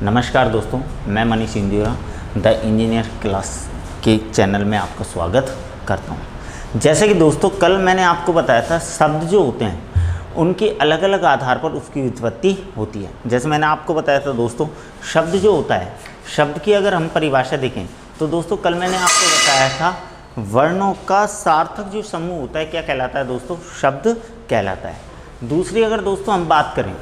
नमस्कार दोस्तों, मैं Manish Indira the engineer class के चैनल में आपका स्वागत करता हूं। जैसे कि दोस्तों कल मैंने आपको बताया था शब्द जो होते हैं उनके अलग अलग आधार पर उसकी व्युत्पत्ति होती है। जैसे मैंने आपको बताया था दोस्तों, शब्द जो होता है, शब्द की अगर हम परिभाषा देखें तो दोस्तों कल मैंने आपको बताया था वर्णों का सार्थक जो समूह होता है क्या कहलाता है दोस्तों? शब्द कहलाता है। दूसरी अगर दोस्तों हम बात करें,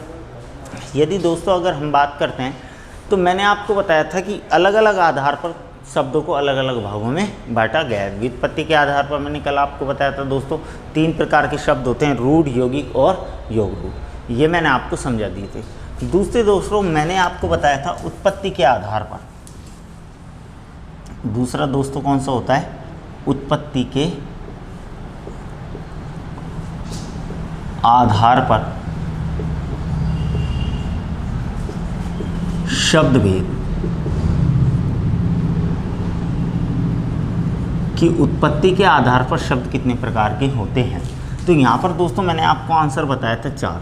यदि दोस्तों अगर हम बात करते हैं तो मैंने आपको बताया था कि अलग अलग आधार पर शब्दों को अलग अलग भागों में बांटा गया है। व्युत्पत्ति के आधार पर मैंने कल आपको बताया था दोस्तों 3 प्रकार के शब्द होते हैं, रूढ़, यौगिक और योग रूढ़। ये मैंने आपको समझा दिए थे। दूसरे दोस्तों मैंने आपको बताया था उत्पत्ति के आधार पर। दूसरा दोस्तों कौन सा होता है? उत्पत्ति के आधार पर शब्द भेद की उत्पत्ति के आधार पर शब्द कितने प्रकार के होते हैं। तो यहाँ पर दोस्तों मैंने आपको आंसर बताया था 4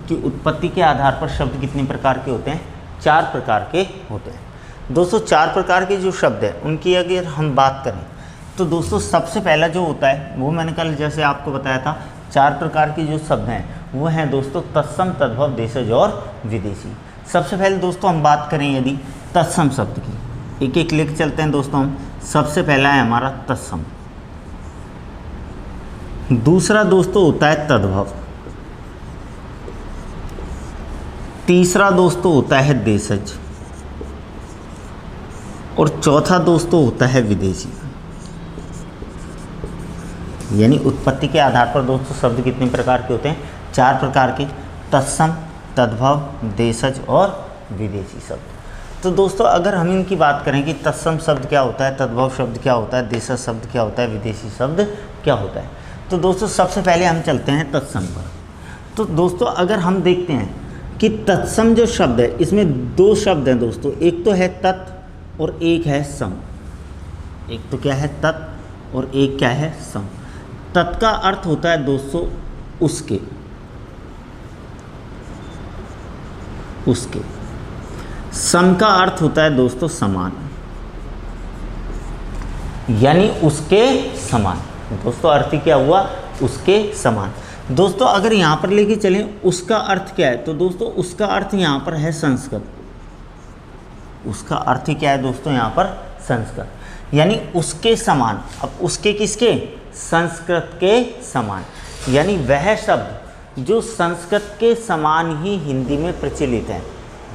कि उत्पत्ति के आधार पर शब्द कितने प्रकार के होते हैं? 4 प्रकार के होते हैं। दोस्तों 4 प्रकार के जो शब्द हैं उनकी अगर हम बात करें तो दोस्तों सबसे पहला जो होता है वो मैंने कल जैसे आपको बताया था 4 प्रकार के जो शब्द हैं वो हैं दोस्तों तत्सम, तद्भव, देशज और विदेशी। सबसे पहले दोस्तों हम बात करें यदि तत्सम शब्द की, एक एक लेके चलते हैं दोस्तों हम। सबसे पहला है हमारा तत्सम। दूसरा दोस्तों होता है तद्भव। तीसरा दोस्तों होता है देशज और चौथा दोस्तों होता है विदेशी। यानी उत्पत्ति के आधार पर दोस्तों शब्द कितने प्रकार के होते हैं? 4 प्रकार के, तत्सम, तद्भव, देशज और विदेशी शब्द। तो दोस्तों अगर हम इनकी बात करें कि तत्सम शब्द क्या होता है, तद्भव शब्द क्या होता है, देशज शब्द क्या होता है, विदेशी शब्द क्या होता है, तो दोस्तों सबसे पहले हम चलते हैं तत्सम पर। तो दोस्तों अगर हम देखते हैं कि तत्सम जो शब्द है इसमें 2 शब्द हैं दोस्तों, एक तो है तत् और एक है सम। एक तो क्या है तत् और एक क्या है सम। तत् का अर्थ होता है दोस्तों उसके, सम का अर्थ होता है दोस्तों समान, यानी उसके समान। दोस्तों अर्थ क्या हुआ? उसके समान। दोस्तों अगर यहां पर लेके चलें उसका अर्थ क्या है तो दोस्तों उसका अर्थ यहां पर है संस्कृत। उसका अर्थ क्या है दोस्तों? यहां पर संस्कृत, यानी उसके समान। अब उसके किसके? संस्कृत के समान, यानी वह शब्द जो संस्कृत के समान ही हिंदी में प्रचलित है।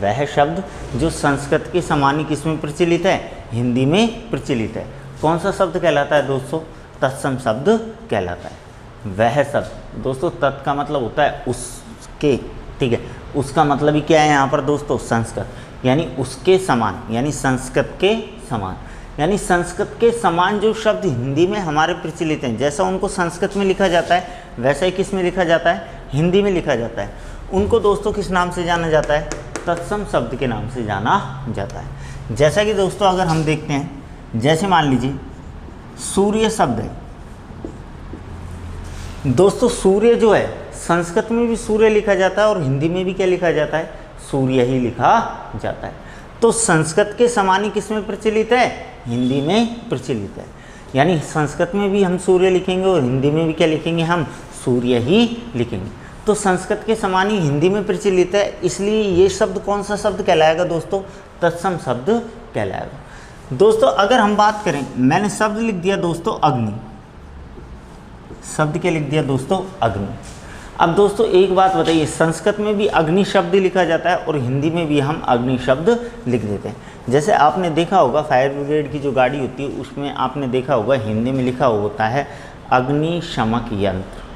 वह शब्द जो संस्कृत के समान ही किसमें प्रचलित है? हिंदी में प्रचलित है। कौन सा शब्द कहलाता है दोस्तों? तत्सम शब्द कहलाता है। वह शब्द दोस्तों, तत् का मतलब होता है उसके, ठीक है। उसका मतलब ही क्या है यहाँ पर दोस्तों? संस्कृत, यानी उसके समान, यानी संस्कृत के समान। यानी संस्कृत के समान जो शब्द हिंदी में हमारे प्रचलित हैं, जैसा उनको संस्कृत में लिखा जाता है वैसा ही किस में लिखा जाता है? हिंदी में लिखा जाता है। उनको दोस्तों किस नाम से जाना जाता है? तत्सम शब्द के नाम से जाना जाता है। जैसा कि दोस्तों अगर हम देखते हैं, जैसे मान लीजिए सूर्य शब्द है दोस्तों। सूर्य जो है संस्कृत में भी सूर्य लिखा जाता है और हिंदी में भी क्या लिखा जाता है? सूर्य ही लिखा जाता है। तो संस्कृत के समान ही किस में प्रचलित है? हिंदी में प्रचलित है। यानी संस्कृत में भी हम सूर्य लिखेंगे और हिंदी में भी क्या लिखेंगे? हम सूर्य ही लिखेंगे। तो संस्कृत के समान ही हिंदी में प्रचलित है, इसलिए ये शब्द कौन सा शब्द कहलाएगा दोस्तों? तत्सम शब्द कहलाएगा। दोस्तों अगर हम बात करें, मैंने शब्द लिख दिया दोस्तों अग्नि। शब्द क्या लिख दिया दोस्तों? अग्नि। अब दोस्तों एक बात बताइए, संस्कृत में भी अग्नि शब्द लिखा जाता है और हिंदी में भी हम अग्नि शब्द लिख देते हैं। जैसे आपने देखा होगा फायर ब्रिगेड की जो गाड़ी होती है उसमें आपने देखा होगा हिंदी में लिखा होता है अग्निशमक यंत्र।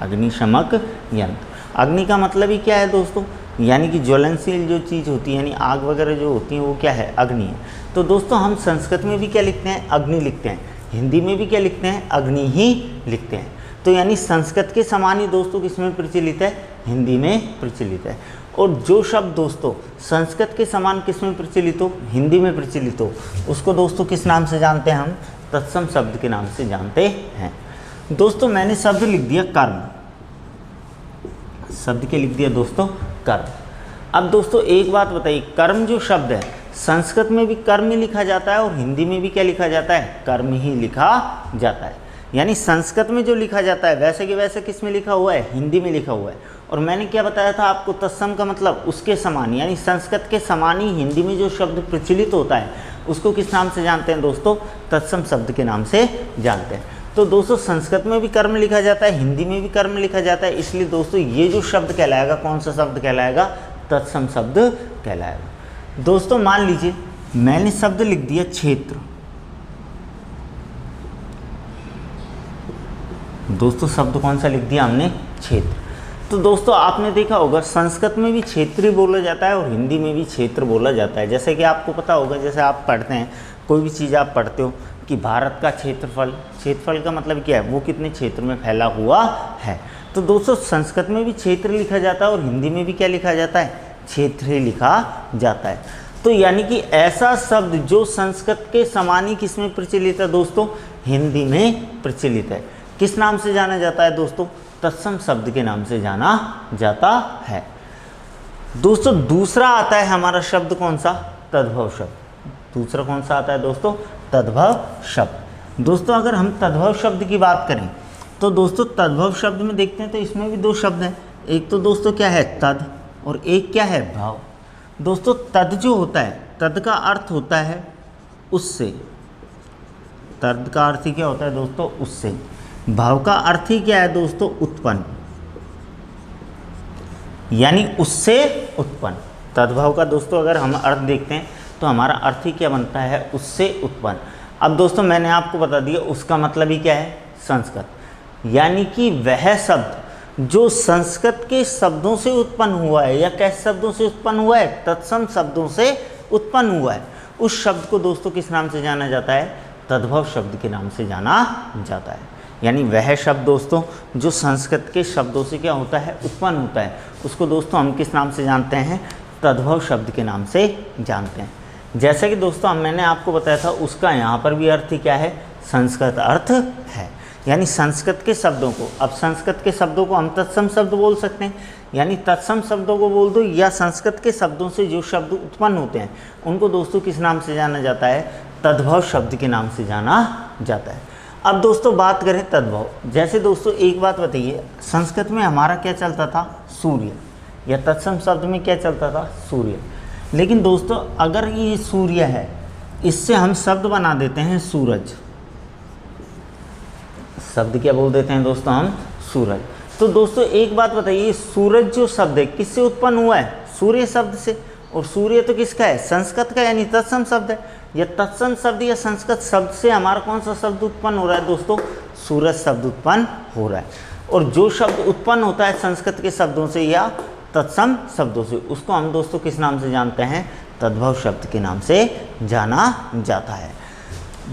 अग्निशमक यंत्र, अग्नि का मतलब ही क्या है दोस्तों? यानी कि ज्वलनशील जो चीज़ होती है, यानी आग वगैरह जो होती है वो क्या है? अग्नि है। तो दोस्तों हम संस्कृत में भी क्या लिखते हैं? अग्नि लिखते हैं। हिंदी में भी क्या लिखते हैं? अग्नि ही लिखते हैं। तो यानी संस्कृत के समान ही दोस्तों किसमें प्रचलित है? हिंदी में प्रचलित है। और जो शब्द दोस्तों संस्कृत के समान किसमें प्रचलित हो? हिंदी में प्रचलित हो, उसको दोस्तों किस नाम से जानते हैं हम? तत्सम शब्द के नाम से जानते हैं। दोस्तों मैंने शब्द लिख दिया कर्म। शब्द के लिख दिया दोस्तों कर्म। अब दोस्तों एक बात बताइए, कर्म जो शब्द है संस्कृत में भी कर्म ही लिखा जाता है और हिंदी में भी क्या लिखा जाता है, कर्म ही लिखा जाता है। यानी संस्कृत में जो लिखा जाता है वैसे कि वैसे किस में लिखा हुआ है, हिंदी में लिखा हुआ है। और मैंने क्या बताया था आपको, तत्सम का मतलब उसके समान, यानी संस्कृत के समान ही हिंदी में जो शब्द प्रचलित होता है उसको किस नाम से जानते हैं दोस्तों, तत्सम शब्द के नाम से जानते हैं। तो दोस्तों संस्कृत में भी कर्म लिखा जाता है, हिंदी में भी कर्म लिखा जाता है, इसलिए दोस्तों ये जो शब्द कहलाएगा, कौन सा शब्द कहलाएगा, तत्सम शब्द कहलाएगा। दोस्तों मान लीजिए मैंने शब्द लिख दिया क्षेत्र। दोस्तों शब्द कौन सा लिख दिया हमने, क्षेत्र। तो दोस्तों आपने देखा होगा संस्कृत में भी क्षेत्र ही बोला जाता है और हिंदी में भी क्षेत्र बोला जाता है। जैसे कि आपको पता होगा, जैसे आप पढ़ते हैं, कोई भी चीज़ आप पढ़ते हो कि भारत का क्षेत्रफल, क्षेत्रफल का मतलब क्या है, वो कितने क्षेत्र में फैला हुआ है। तो दोस्तों संस्कृत में भी क्षेत्र लिखा जाता है और हिंदी में भी क्या लिखा जाता है, क्षेत्र ही लिखा जाता है। तो यानी कि ऐसा शब्द जो संस्कृत के समान ही किस में प्रचलित है दोस्तों, हिंदी में प्रचलित है, किस नाम से जाना जाता है दोस्तों, तत्सम शब्द के नाम से जाना जाता है। दोस्तों दूसरा आता है हमारा शब्द कौन सा, तद्भव शब्द। दूसरा कौन सा आता है दोस्तों, तद्भव शब्द। दोस्तों अगर हम तद्भव शब्द की बात करें तो दोस्तों तद्भव शब्द में देखते हैं तो इसमें भी दो शब्द हैं, एक तो दोस्तों क्या है तद और एक क्या है भाव। दोस्तों तद जो होता है, तद का अर्थ होता है उससे, तद का अर्थ ही क्या होता है दोस्तों, उससे। भाव का अर्थ ही क्या है दोस्तों, उत्पन्न, यानी उससे उत्पन्न। तद्भाव का दोस्तों अगर हम अर्थ देखते हैं तो हमारा अर्थ ही क्या बनता है, उससे उत्पन्न। अब दोस्तों मैंने आपको बता दिया उसका मतलब ही क्या है, संस्कृत, यानी कि वह शब्द जो संस्कृत के शब्दों से उत्पन्न हुआ है, या कैसे शब्दों से उत्पन्न हुआ है, तत्सम शब्दों से उत्पन्न हुआ है, उस शब्द को दोस्तों किस नाम से जाना जाता है, तद्भव शब्द के नाम से जाना जाता है। यानी वह शब्द दोस्तों जो संस्कृत के शब्दों से क्या होता है, उत्पन्न होता है, उसको दोस्तों हम किस नाम से जानते हैं, तद्भव शब्द के नाम से जानते हैं। जैसे कि दोस्तों मैंने आपको बताया था उसका यहाँ पर भी अर्थ ही क्या है, संस्कृत अर्थ है। यानी संस्कृत के शब्दों को, अब संस्कृत के शब्दों को हम तत्सम शब्द बोल सकते हैं, यानी तत्सम शब्दों को बोल दो, या संस्कृत के शब्दों से जो शब्द उत्पन्न होते हैं उनको दोस्तों किस नाम से जाना जाता है, तद्भव शब्द के नाम से जाना जाता है। अब दोस्तों बात करें तद्भव, जैसे दोस्तों एक बात बताइए, संस्कृत में हमारा क्या चलता था, सूर्य, या तत्सम शब्द में क्या चलता था, सूर्य। लेकिन दोस्तों अगर ये सूर्य है, इससे हम शब्द बना देते हैं सूरज, शब्द क्या बोल देते हैं दोस्तों हम, सूरज। तो दोस्तों एक बात बताइए, सूरज जो शब्द है किससे उत्पन्न हुआ है, सूर्य शब्द से, और सूर्य तो किसका है, संस्कृत का, यानी तत्सम शब्द है। या तत्सम शब्द या संस्कृत शब्द से हमारा कौन सा शब्द उत्पन्न हो रहा है दोस्तों, सूरज शब्द उत्पन्न हो रहा है। और जो शब्द उत्पन्न होता है संस्कृत के शब्दों से या तत्सम शब्दों से, उसको हम दोस्तों किस नाम से जानते हैं, तद्भव शब्द के नाम से जाना जाता है।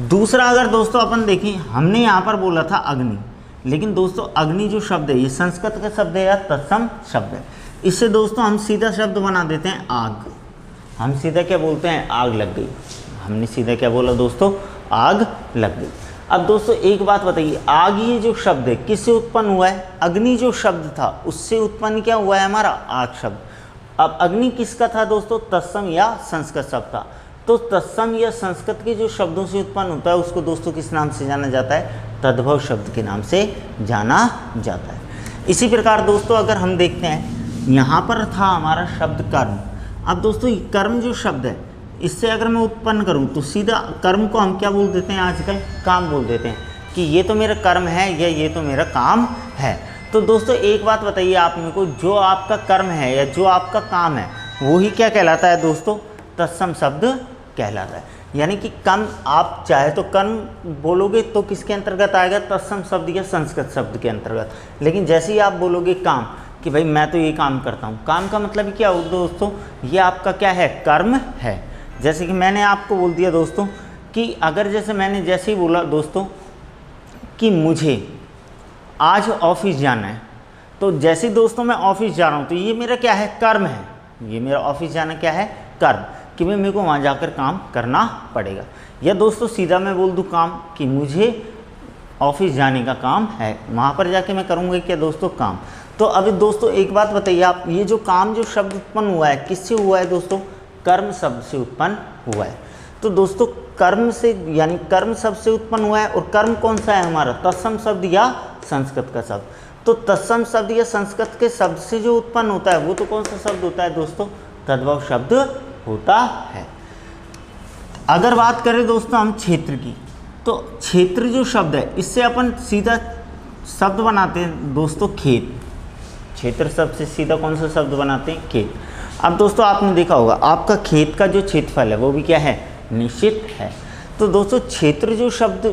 दूसरा अगर दोस्तों अपन देखें, हमने यहाँ पर बोला था अग्नि, लेकिन दोस्तों अग्नि जो शब्द है ये संस्कृत का शब्द है या तत्सम शब्द है। इससे दोस्तों हम सीधा शब्द बना देते हैं आग, हम सीधा क्या बोलते हैं, आग लग गई। हमने सीधा क्या बोला दोस्तों, आग लग गई। अब दोस्तों एक बात बताइए, आग ये जो शब्द है किससे उत्पन्न हुआ है, अग्नि जो शब्द था उससे उत्पन्न क्या हुआ है हमारा, आग शब्द। अब अग्नि किसका था दोस्तों, तत्सम या संस्कृत शब्द था। तो तत्सम या संस्कृत के जो शब्दों से उत्पन्न होता है उसको दोस्तों किस नाम से जाना जाता है, तद्भव शब्द के नाम से जाना जाता है। इसी प्रकार दोस्तों अगर हम देखते हैं, यहाँ पर था हमारा शब्द कर्म। अब दोस्तों कर्म जो शब्द है इससे अगर मैं उत्पन्न करूं तो सीधा कर्म को हम क्या बोल देते हैं, आजकल काम बोल देते हैं, कि ये तो मेरा कर्म है या ये तो मेरा काम है। तो दोस्तों एक बात बताइए आप मेरे को, जो आपका कर्म है या जो आपका काम है वो ही क्या कहलाता है दोस्तों, तत्सम शब्द कहलाता है। यानी कि कर्म आप चाहे तो कर्म बोलोगे तो किसके अंतर्गत आएगा, तत्सम शब्द या संस्कृत शब्द के अंतर्गत। लेकिन जैसे ही आप बोलोगे काम, कि भाई मैं तो ये काम करता हूँ, काम का मतलब क्या हो दोस्तों, ये आपका क्या है, कर्म है। जैसे कि मैंने आपको बोल दिया दोस्तों कि अगर जैसे ही बोला दोस्तों कि मुझे आज ऑफिस जाना है, तो जैसे ही दोस्तों मैं ऑफिस जा रहा हूँ तो ये मेरा क्या है, कर्म है। ये मेरा ऑफिस जाना क्या है, कर्म, कि भाई मेरे को वहाँ जाकर काम करना पड़ेगा। या दोस्तों सीधा मैं बोल दूँ काम, कि मुझे ऑफिस जाने का काम है, वहाँ पर जाके मैं करूँगा क्या दोस्तों, काम। तो अभी दोस्तों एक बात बताइए आप, ये जो काम जो शब्द उत्पन्न हुआ है किससे हुआ है दोस्तों? कर्म शब्द से उत्पन्न हुआ है। तो दोस्तों कर्म से यानी कर्म शब्द से उत्पन्न हुआ है, और कर्म कौन सा है हमारा? तत्सम शब्द या संस्कृत का शब्द। तो तत्सम शब्द या संस्कृत के शब्द से जो उत्पन्न होता है वो तो कौन सा शब्द होता है दोस्तों? तद्भव शब्द होता है। अगर बात करें दोस्तों हम क्षेत्र की, तो क्षेत्र जो शब्द है इससे अपन सीधा शब्द बनाते हैं दोस्तों खेत। क्षेत्र शब्द से सीधा कौन सा शब्द बनाते हैं? खेत। अब दोस्तों आपने देखा होगा आपका खेत का जो क्षेत्रफल है वो भी क्या है? निश्चित है। तो दोस्तों क्षेत्र जो शब्द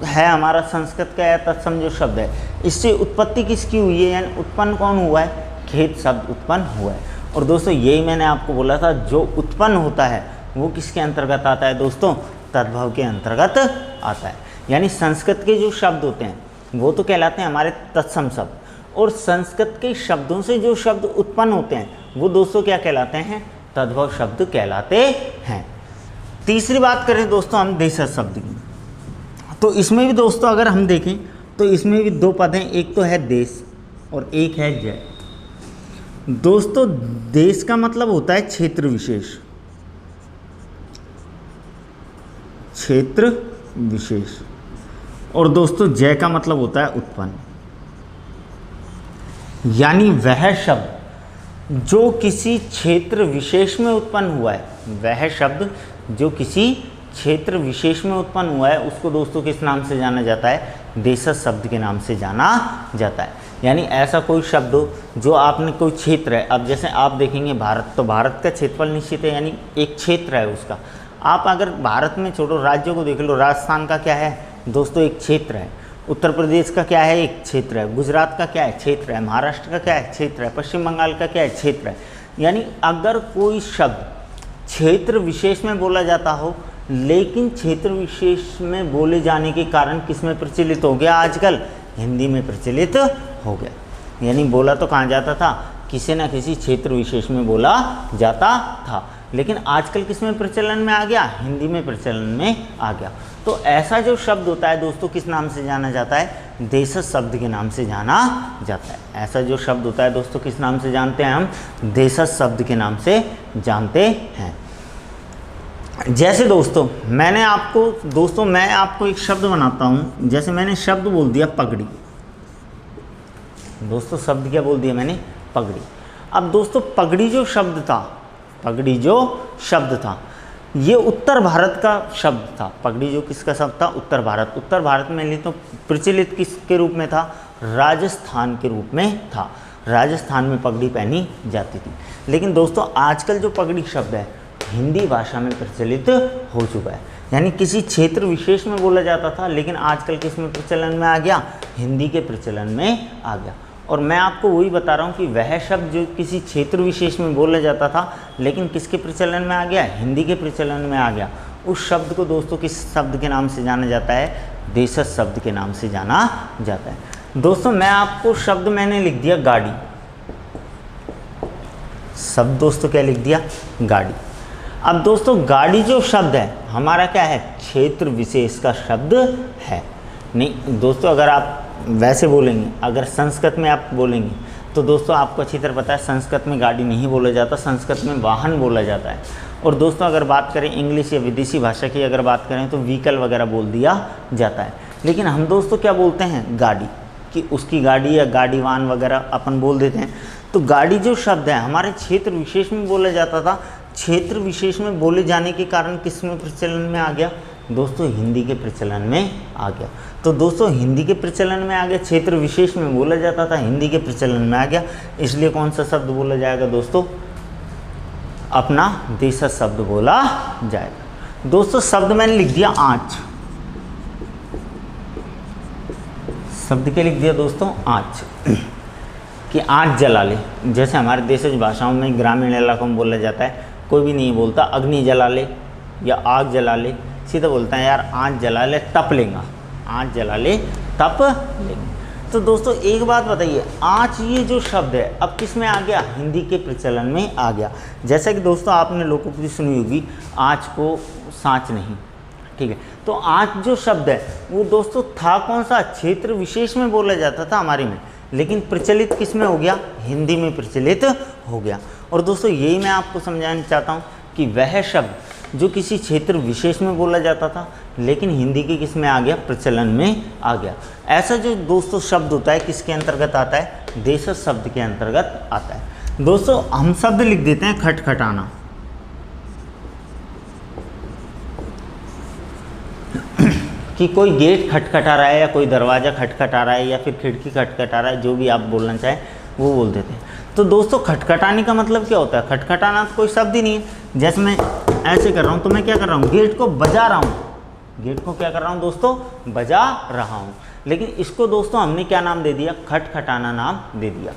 है हमारा संस्कृत का या तत्सम जो शब्द है, इससे उत्पत्ति किसकी हुई है, यानी उत्पन्न कौन हुआ है? खेत शब्द उत्पन्न हुआ है। और दोस्तों यही मैंने आपको बोला था, जो उत्पन्न होता है वो किसके अंतर्गत आता है दोस्तों? तद्भव के अंतर्गत आता है। यानी संस्कृत के जो शब्द होते हैं वो तो कहलाते हैं हमारे तत्सम शब्द, और संस्कृत के शब्दों से जो शब्द उत्पन्न होते हैं वो दोस्तों क्या कहलाते हैं? तद्भव शब्द कहलाते हैं। तीसरी बात करें दोस्तों हम देशज शब्द की, तो इसमें भी दोस्तों अगर हम देखें तो इसमें भी दो पद हैं, एक तो है देश और एक है जय। दोस्तों देश का मतलब होता है क्षेत्र विशेष, क्षेत्र विशेष, और दोस्तों जय का मतलब होता है उत्पन्न, यानी वह शब्द जो किसी क्षेत्र विशेष में उत्पन्न हुआ है, वह शब्द जो किसी क्षेत्र विशेष में उत्पन्न हुआ है उसको दोस्तों किस नाम से जाना जाता है? देशज शब्द के नाम से जाना जाता है। यानी ऐसा कोई शब्द हो जो आपने कोई क्षेत्र है, अब जैसे आप देखेंगे भारत, तो भारत का क्षेत्रफल निश्चित है, यानी एक क्षेत्र है उसका। आप अगर भारत में छोड़ो राज्यों को देख लो, राजस्थान का क्या है दोस्तों? एक क्षेत्र है। उत्तर प्रदेश का क्या है? एक क्षेत्र है। गुजरात का क्या है? क्षेत्र है। महाराष्ट्र का क्या है? क्षेत्र है। पश्चिम बंगाल का क्या है? क्षेत्र है। यानी अगर कोई शब्द क्षेत्र विशेष में बोला जाता हो, लेकिन क्षेत्र विशेष में बोले जाने के कारण किस में प्रचलित हो गया आजकल? हिंदी में प्रचलित हो गया। यानी बोला तो कहाँ जाता था? किसी न किसी क्षेत्र विशेष में बोला जाता था, लेकिन आजकल किस में प्रचलन में आ गया? हिंदी में प्रचलन में आ गया। तो ऐसा जो शब्द होता है दोस्तों किस नाम से जाना जाता है? देशज शब्द के नाम से जाना जाता है। ऐसा जो शब्द होता है दोस्तों किस नाम से जानते हैं हम? देशज शब्द के नाम से जानते हैं। जैसे दोस्तों मैं आपको एक शब्द बनाता हूँ, जैसे मैंने शब्द बोल दिया पगड़ी। दोस्तों शब्द क्या बोल दिया मैंने? पगड़ी। अब दोस्तों पगड़ी जो शब्द था ये उत्तर भारत का शब्द था। पगड़ी जो किसका शब्द था? उत्तर भारत। उत्तर भारत में नहीं तो प्रचलित किसके रूप में था? राजस्थान के रूप में था। राजस्थान में पगड़ी पहनी जाती थी। लेकिन दोस्तों आजकल जो पगड़ी शब्द है हिंदी भाषा में प्रचलित हो चुका है, यानी किसी क्षेत्र विशेष में बोला जाता था, लेकिन आजकल किस में प्रचलन में आ गया? हिंदी के प्रचलन में आ गया। और मैं आपको वही बता रहा हूँ कि वह शब्द जो किसी क्षेत्र विशेष में बोला जाता था, लेकिन किसके प्रचलन में आ गया? हिंदी के प्रचलन में आ गया। उस शब्द को दोस्तों किस शब्द के नाम से जाना जाता है? देशज शब्द के नाम से जाना जाता है। दोस्तों मैं आपको शब्द मैंने लिख दिया गाड़ी। शब्द दोस्तों क्या लिख दिया? गाड़ी। अब दोस्तों गाड़ी जो शब्द है हमारा क्या है? क्षेत्र विशेष का शब्द है। नहीं दोस्तों, अगर आप वैसे बोलेंगे, अगर संस्कृत में आप बोलेंगे तो दोस्तों आपको अच्छी तरह पता है संस्कृत में गाड़ी नहीं बोला जाता, संस्कृत में वाहन बोला जाता है। और दोस्तों अगर बात करें इंग्लिश या विदेशी भाषा की अगर बात करें तो व्हीकल वगैरह बोल दिया जाता है। लेकिन हम दोस्तों क्या बोलते हैं? गाड़ी, कि उसकी गाड़ी या गाड़ी वाहन वगैरह अपन बोल देते हैं। तो गाड़ी जो शब्द है हमारे क्षेत्र विशेष में बोला जाता था, क्षेत्र विशेष में बोले जाने के कारण किस में प्रचलन में आ गया? दोस्तों हिंदी के प्रचलन में आ गया। तो दोस्तों हिंदी के प्रचलन में आ गया, क्षेत्र विशेष में बोला जाता था, हिंदी के प्रचलन में आ गया, इसलिए कौन सा शब्द बोला जाएगा दोस्तों? अपना देशज शब्द बोला जाएगा। दोस्तों शब्द मैंने लिख दिया आँच। शब्द क्या लिख दिया दोस्तों? आँच, कि आँच जला ले। जैसे हमारे देशज भाषाओं में ग्रामीण इलाकों में बोला जाता है, कोई भी नहीं बोलता अग्नि जला ले या आग जला ले, सीधा बोलता है यार आँच जला ले तप लेगा, आँच जला ले तप लेंगे। तो दोस्तों एक बात बताइए, आँच ये जो शब्द है अब किस में आ गया? हिंदी के प्रचलन में आ गया। जैसा कि दोस्तों आपने लोकोक्ति सुनी होगी, आँच को साँच नहीं, ठीक है। तो आँच जो शब्द है वो दोस्तों था कौन सा? क्षेत्र विशेष में बोला जाता था हमारे में, लेकिन प्रचलित किस में हो गया, हिंदी में प्रचलित हो गया। और दोस्तों यही मैं आपको समझाना चाहता हूँ कि वह शब्द जो किसी क्षेत्र विशेष में बोला जाता था लेकिन हिंदी के किस में आ गया, प्रचलन में आ गया। ऐसा जो दोस्तों शब्द होता है किसके अंतर्गत आता है, देशज शब्द के अंतर्गत आता है। दोस्तों हम शब्द लिख देते हैं खटखटाना, कि कोई गेट खटखटा रहा है या कोई दरवाज़ा खटखटा रहा है या फिर खिड़की खटखटा रहा है, जो भी आप बोलना चाहें वो बोल देते हैं। तो दोस्तों खटखटाने का मतलब क्या होता है, खटखटाना तो कोई शब्द ही नहीं है। जैसे मैं ऐसे कर रहा हूँ तो मैं क्या कर रहा हूँ, गेट को बजा रहा हूँ, गेट को क्या कर रहा हूँ दोस्तों, बजा रहा हूँ। लेकिन इसको दोस्तों हमने क्या नाम दे दिया, खटखटाना नाम दे दिया,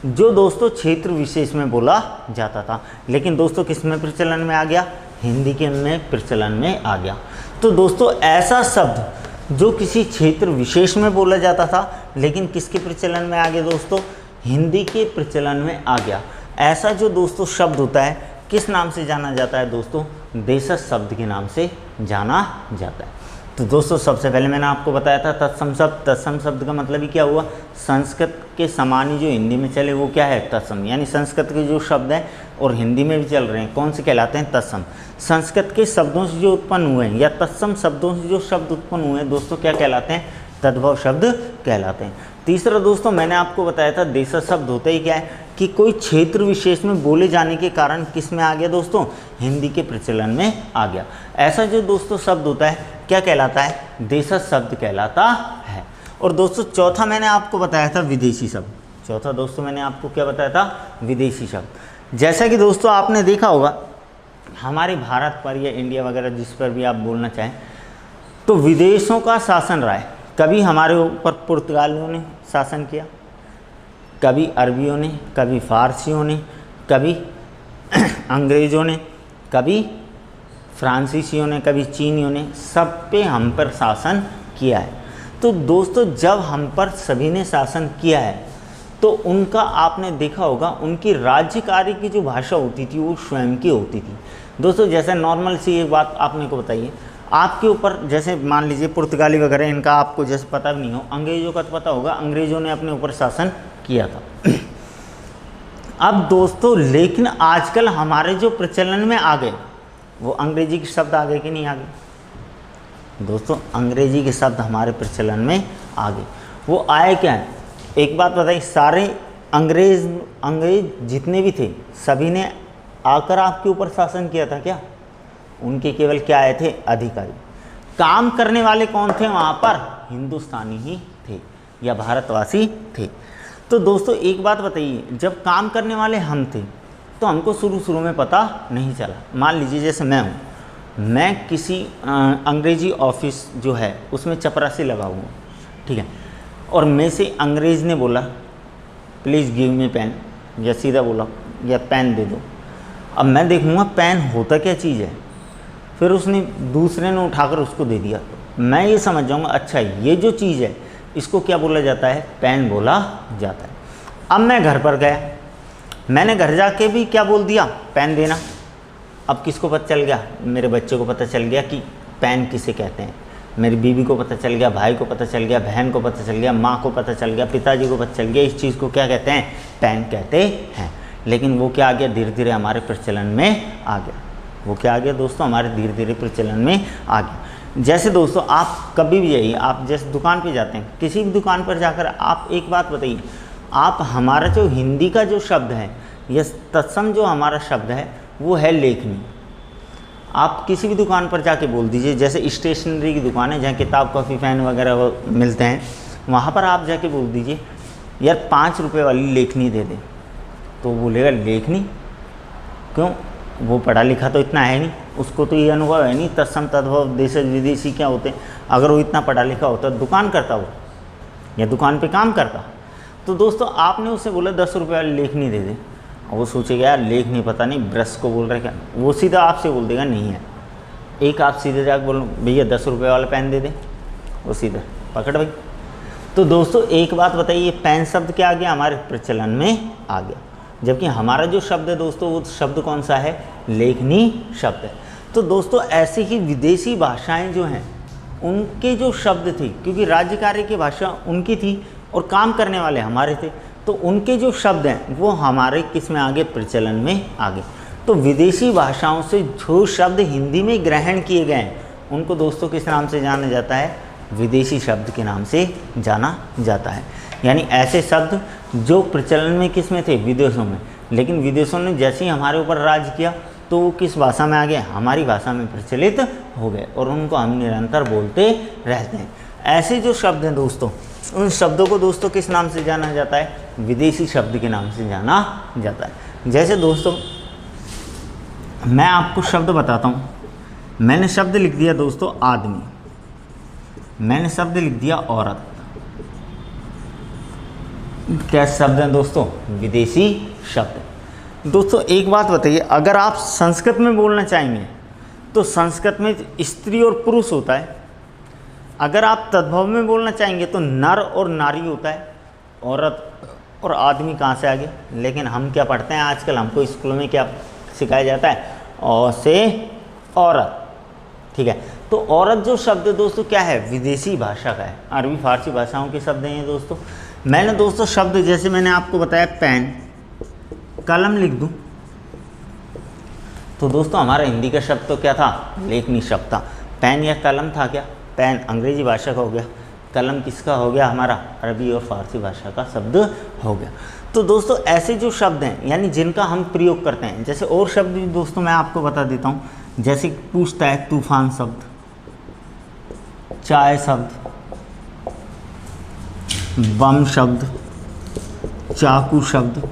जो दोस्तों क्षेत्र विशेष में बोला जाता था। लेकिन दोस्तों किस में प्रचलन में आ गया, हिंदी के में प्रचलन में आ गया। तो दोस्तों ऐसा शब्द जो किसी क्षेत्र विशेष में बोला जाता था लेकिन किसके प्रचलन में आ गया दोस्तों, हिंदी के प्रचलन में आ गया। ऐसा जो दोस्तों शब्द होता है किस नाम से जाना जाता है दोस्तों, देशज शब्द के नाम से जाना जाता है। तो दोस्तों सबसे पहले मैंने आपको बताया था तत्सम शब्द। तत्सम शब्द का मतलब ही क्या हुआ, संस्कृत के समान ही जो हिंदी में चले वो क्या है, तत्सम। यानी संस्कृत के जो शब्द हैं और हिंदी में भी चल रहे हैं, कौन से कहलाते हैं, तत्सम। संस्कृत के शब्दों से जो उत्पन्न हुए हैं या तत्सम शब्दों से जो शब्द उत्पन्न हुए हैं दोस्तों क्या कहलाते हैं, तद्भव शब्द कहलाते हैं। तीसरा दोस्तों मैंने आपको बताया था देशज शब्द होते ही क्या है कि कोई क्षेत्र विशेष में बोले जाने के कारण किस में आ गया दोस्तों, हिंदी के प्रचलन में आ गया। ऐसा जो दोस्तों शब्द होता है क्या कहलाता है, देशज शब्द कहलाता है। और दोस्तों चौथा मैंने आपको बताया था विदेशी शब्द। चौथा दोस्तों मैंने आपको क्या बताया था, विदेशी शब्द। जैसा कि दोस्तों आपने देखा होगा हमारे भारत पर या इंडिया वगैरह जिस पर भी आप बोलना चाहें तो विदेशों का शासन रहा है। कभी हमारे ऊपर पुर्तगालियों ने शासन किया, कभी अरबियों ने, कभी फारसियों ने, कभी अंग्रेज़ों ने, कभी फ्रांसीसियों ने, कभी चीनियों ने, सब पे हम पर शासन किया है। तो दोस्तों जब हम पर सभी ने शासन किया है तो उनका आपने देखा होगा उनकी राज्य कार्य की जो भाषा होती थी वो स्वयं की होती थी। दोस्तों जैसे नॉर्मल सी एक बात आपने को बताइए, आपके ऊपर जैसे मान लीजिए पुर्तगाली वगैरह इनका आपको जैसे पता भी नहीं हो, अंग्रेज़ों का तो पता होगा, अंग्रेज़ों ने अपने ऊपर शासन किया था। अब दोस्तों लेकिन आजकल हमारे जो प्रचलन में आ गए वो अंग्रेजी के शब्द आ गए कि नहीं आ गए दोस्तों, अंग्रेजी के शब्द हमारे प्रचलन में आ गए। वो आए क्या है, एक बात बताइए, सारे अंग्रेज जितने भी थे सभी ने आकर आपके ऊपर शासन किया था क्या, उनके केवल क्या आए थे, अधिकारी। काम करने वाले कौन थे वहाँ पर, हिंदुस्तानी ही थे या भारतवासी थे। तो दोस्तों एक बात बताइए, जब काम करने वाले हम थे तो हमको शुरू में पता नहीं चला। मान लीजिए जैसे मैं हूँ, मैं किसी अंग्रेजी ऑफिस जो है उसमें चपरासी लगा हुआ, ठीक है, और मैं से अंग्रेज़ ने बोला प्लीज़ गिव मी पेन, या सीधा बोला या पेन दे दो। अब मैं देखूँगा पेन होता क्या चीज़ है, फिर उसने दूसरे ने उठाकर उसको दे दिया, मैं ये समझ जाऊँगा अच्छा ये जो चीज़ है इसको क्या बोला जाता है, पेन बोला जाता है। अब मैं घर पर गया, मैंने घर जाके भी क्या बोल दिया, पेन देना। अब किसको पता चल गया, मेरे बच्चे को पता चल गया कि पेन किसे कहते हैं, मेरी बीवी को पता चल गया, भाई को पता चल गया, बहन को पता चल गया, माँ को पता चल गया, पिताजी को पता चल गया, इस चीज़ को क्या कहते हैं, पेन कहते हैं। लेकिन वो क्या आ गया, धीरे धीरे हमारे प्रचलन में आ गया। वो क्या आ गया दोस्तों, हमारे धीरे धीरे प्रचलन में आ गया। जैसे दोस्तों आप कभी भी जाइए, आप जैसे दुकान पे जाते हैं, किसी भी दुकान पर जाकर आप एक बात बताइए, आप हमारा जो हिंदी का जो शब्द है या तत्सम जो हमारा शब्द है वो है लेखनी। आप किसी भी दुकान पर जाके बोल दीजिए, जैसे स्टेशनरी की दुकान है जहाँ किताब कॉपी पेन वगैरह मिलते हैं, वहाँ पर आप जाके बोल दीजिए यार 5 रुपये वाली लेखनी दे दे, तो बोलेगा लेखनी क्यों, वो पढ़ा लिखा तो इतना है नहीं, उसको तो ये अनुभव है नहीं तत्सम तद्भव देशज विदेशी क्या होते हैं। अगर वो इतना पढ़ा लिखा होता दुकान करता वो या दुकान पे काम करता। तो दोस्तों आपने उसे बोला 10 रुपये वाली लेखनी दे दे, और वो सोचेगा यार लेखनी पता नहीं ब्रश को बोल रहे क्या, वो सीधा आपसे बोल देगा नहीं है। एक आप सीधे जाकर बोलो भैया 10 रुपये वाला पेन दे दे, वो सीधा पकड़ भाई। तो दोस्तों एक बात बताइए, पेन शब्द क्या आ गया, हमारे प्रचलन में आ गया, जबकि हमारा जो शब्द है दोस्तों वो शब्द कौन सा है, लेखनी शब्द है। तो दोस्तों ऐसे ही विदेशी भाषाएं जो हैं उनके जो शब्द थे, क्योंकि राज्य कार्य की भाषा उनकी थी और काम करने वाले हमारे थे, तो उनके जो शब्द हैं वो हमारे किस में आ गए, प्रचलन में आ गए। तो विदेशी भाषाओं से जो शब्द हिंदी में ग्रहण किए गए हैं उनको दोस्तों किस नाम से जाना जाता है, विदेशी शब्द के नाम से जाना जाता है। यानी ऐसे शब्द जो प्रचलन में किस में थे, विदेशों में, लेकिन विदेशों ने जैसे ही हमारे ऊपर राज किया तो वो किस भाषा में आ गए, हमारी भाषा में प्रचलित हो गए और उनको हम निरंतर बोलते रहते हैं। ऐसे जो शब्द हैं दोस्तों, उन शब्दों को दोस्तों किस नाम से जाना जाता है, विदेशी शब्द के नाम से जाना जाता है। जैसे दोस्तों मैं आपको शब्द बताता हूँ, मैंने शब्द लिख दिया दोस्तों आदमी, मैंने शब्द लिख दिया औरत, क्या शब्द हैं दोस्तों, विदेशी शब्द। दोस्तों एक बात बताइए, अगर आप संस्कृत में बोलना चाहेंगे तो संस्कृत में स्त्री और पुरुष होता है, अगर आप तद्भव में बोलना चाहेंगे तो नर और नारी होता है, औरत और आदमी कहाँ से आ गए। लेकिन हम क्या पढ़ते हैं आजकल, हमको स्कूलों में क्या सिखाया जाता है, औ से औरत, ठीक है। तो औरत जो शब्द है दोस्तों क्या है, विदेशी भाषा का है, अरबी फारसी भाषाओं के शब्द हैं ये दोस्तों। मैंने दोस्तों शब्द जैसे मैंने आपको बताया पेन, कलम लिख दूं तो दोस्तों हमारा हिंदी का शब्द तो क्या था, लेखनी शब्द था। पेन या कलम था क्या, पेन अंग्रेजी भाषा का हो गया, कलम किसका हो गया, हमारा अरबी और फारसी भाषा का शब्द हो गया। तो दोस्तों ऐसे जो शब्द हैं यानी जिनका हम प्रयोग करते हैं, जैसे और शब्द भी दोस्तों मैं आपको बता देता हूँ, जैसे पूछता है तूफान शब्द, चाय शब्द, बम शब्द, चाकू शब्द,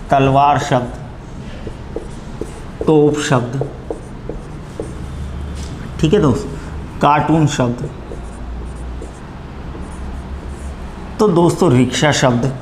तलवार शब्द, तोप शब्द, ठीक है दोस्त, कार्टून शब्द, तो दोस्तों रिक्शा शब्द।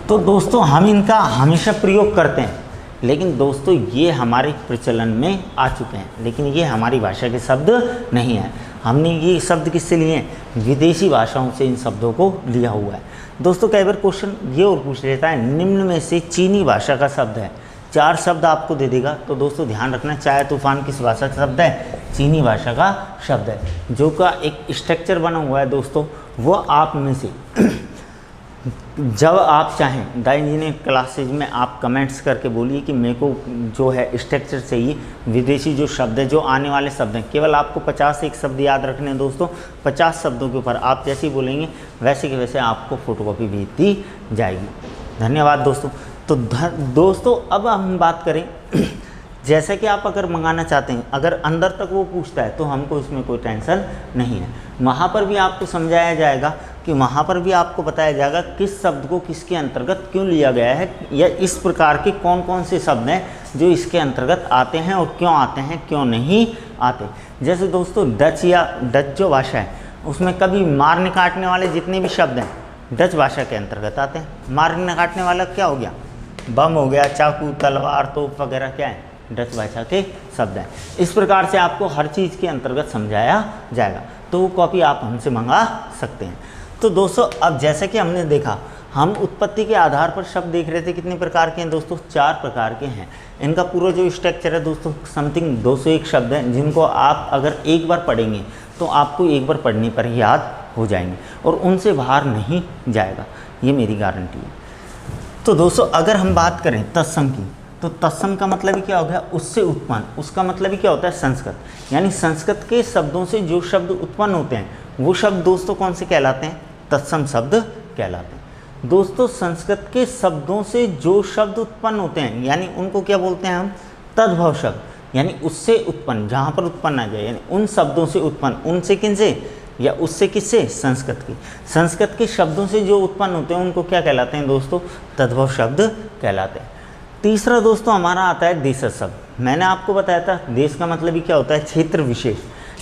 तो दोस्तों हम इनका हमेशा प्रयोग करते हैं, लेकिन दोस्तों ये हमारे प्रचलन में आ चुके हैं, लेकिन ये हमारी भाषा के शब्द नहीं है। हमने ये शब्द किससे लिए हैं, विदेशी भाषाओं से इन शब्दों को लिया हुआ है। दोस्तों कई बार क्वेश्चन ये और पूछ लेता है, निम्न में से चीनी भाषा का शब्द है, 4 शब्द आपको दे देगा। तो दोस्तों ध्यान रखना, चाय तूफान किस भाषा का शब्द है, चीनी भाषा का शब्द है। जो का एक स्ट्रक्चर बना हुआ है दोस्तों, वो आप में से जब आप चाहें द इंजीनियर क्लासेज में आप कमेंट्स करके बोलिए कि मेरे को जो है स्ट्रक्चर चाहिए, विदेशी जो शब्द है, जो आने वाले शब्द हैं, केवल आपको 50 एक शब्द याद रखने हैं दोस्तों। 50 शब्दों के ऊपर आप जैसे ही बोलेंगे वैसे के वैसे आपको फोटोकॉपी भेज दी जाएगी। धन्यवाद दोस्तों। तो दोस्तों अब हम बात करें, जैसा कि आप अगर मंगाना चाहते हैं, अगर अंदर तक वो पूछता है तो हमको इसमें कोई टेंशन नहीं है। वहाँ पर भी आपको समझाया जाएगा कि वहाँ पर भी आपको बताया जाएगा किस शब्द को किसके अंतर्गत क्यों लिया गया है, या इस प्रकार के कौन कौन से शब्द हैं जो इसके अंतर्गत आते हैं और क्यों आते हैं, क्यों नहीं आते। जैसे दोस्तों डच जो भाषा है उसमें कभी मारने काटने वाले जितने भी शब्द हैं डच भाषा के अंतर्गत आते हैं। मारने काटने वाला क्या हो गया, बम हो गया, चाकू, तलवार, तोप वगैरह क्या है, डच भाषा के शब्द हैं। इस प्रकार से आपको हर चीज़ के अंतर्गत समझाया जाएगा, तो वो कॉपी आप हमसे मंगा सकते हैं। तो दोस्तों अब जैसा कि हमने देखा, हम उत्पत्ति के आधार पर शब्द देख रहे थे, कितने प्रकार के हैं दोस्तों, 4 प्रकार के हैं। इनका पूरा जो स्ट्रक्चर है दोस्तों समथिंग 201 शब्द हैं, जिनको आप अगर एक बार पढ़ेंगे तो आपको एक बार पढ़ने पर ही याद हो जाएंगे और उनसे बाहर नहीं जाएगा, ये मेरी गारंटी है। तो दोस्तों अगर हम बात करें तत्सम की, तो तत्सम का मतलब ही क्या हो गया, उससे उत्पन्न, उसका मतलब ही क्या होता है, संस्कृत। यानी संस्कृत के शब्दों से जो शब्द उत्पन्न होते हैं वो शब्द दोस्तों कौन से कहलाते हैं, तत्सम शब्द कहलाते हैं। दोस्तों संस्कृत के शब्दों से जो शब्द उत्पन्न होते हैं यानी उनको क्या बोलते हैं हम, तद्भव शब्द, यानी उससे उत्पन्न, जहाँ पर उत्पन्न आ जाए, यानी उन शब्दों से उत्पन्न, उनसे किनसे, या उससे किससे, संस्कृत की। संस्कृत के शब्दों से जो उत्पन्न होते हैं उनको क्या कहलाते हैं दोस्तों, तद्भव शब्द कहलाते हैं। तीसरा दोस्तों हमारा आता है देशज शब्द। मैंने आपको बताया था देश का मतलब ही क्या होता है, क्षेत्र विशेष।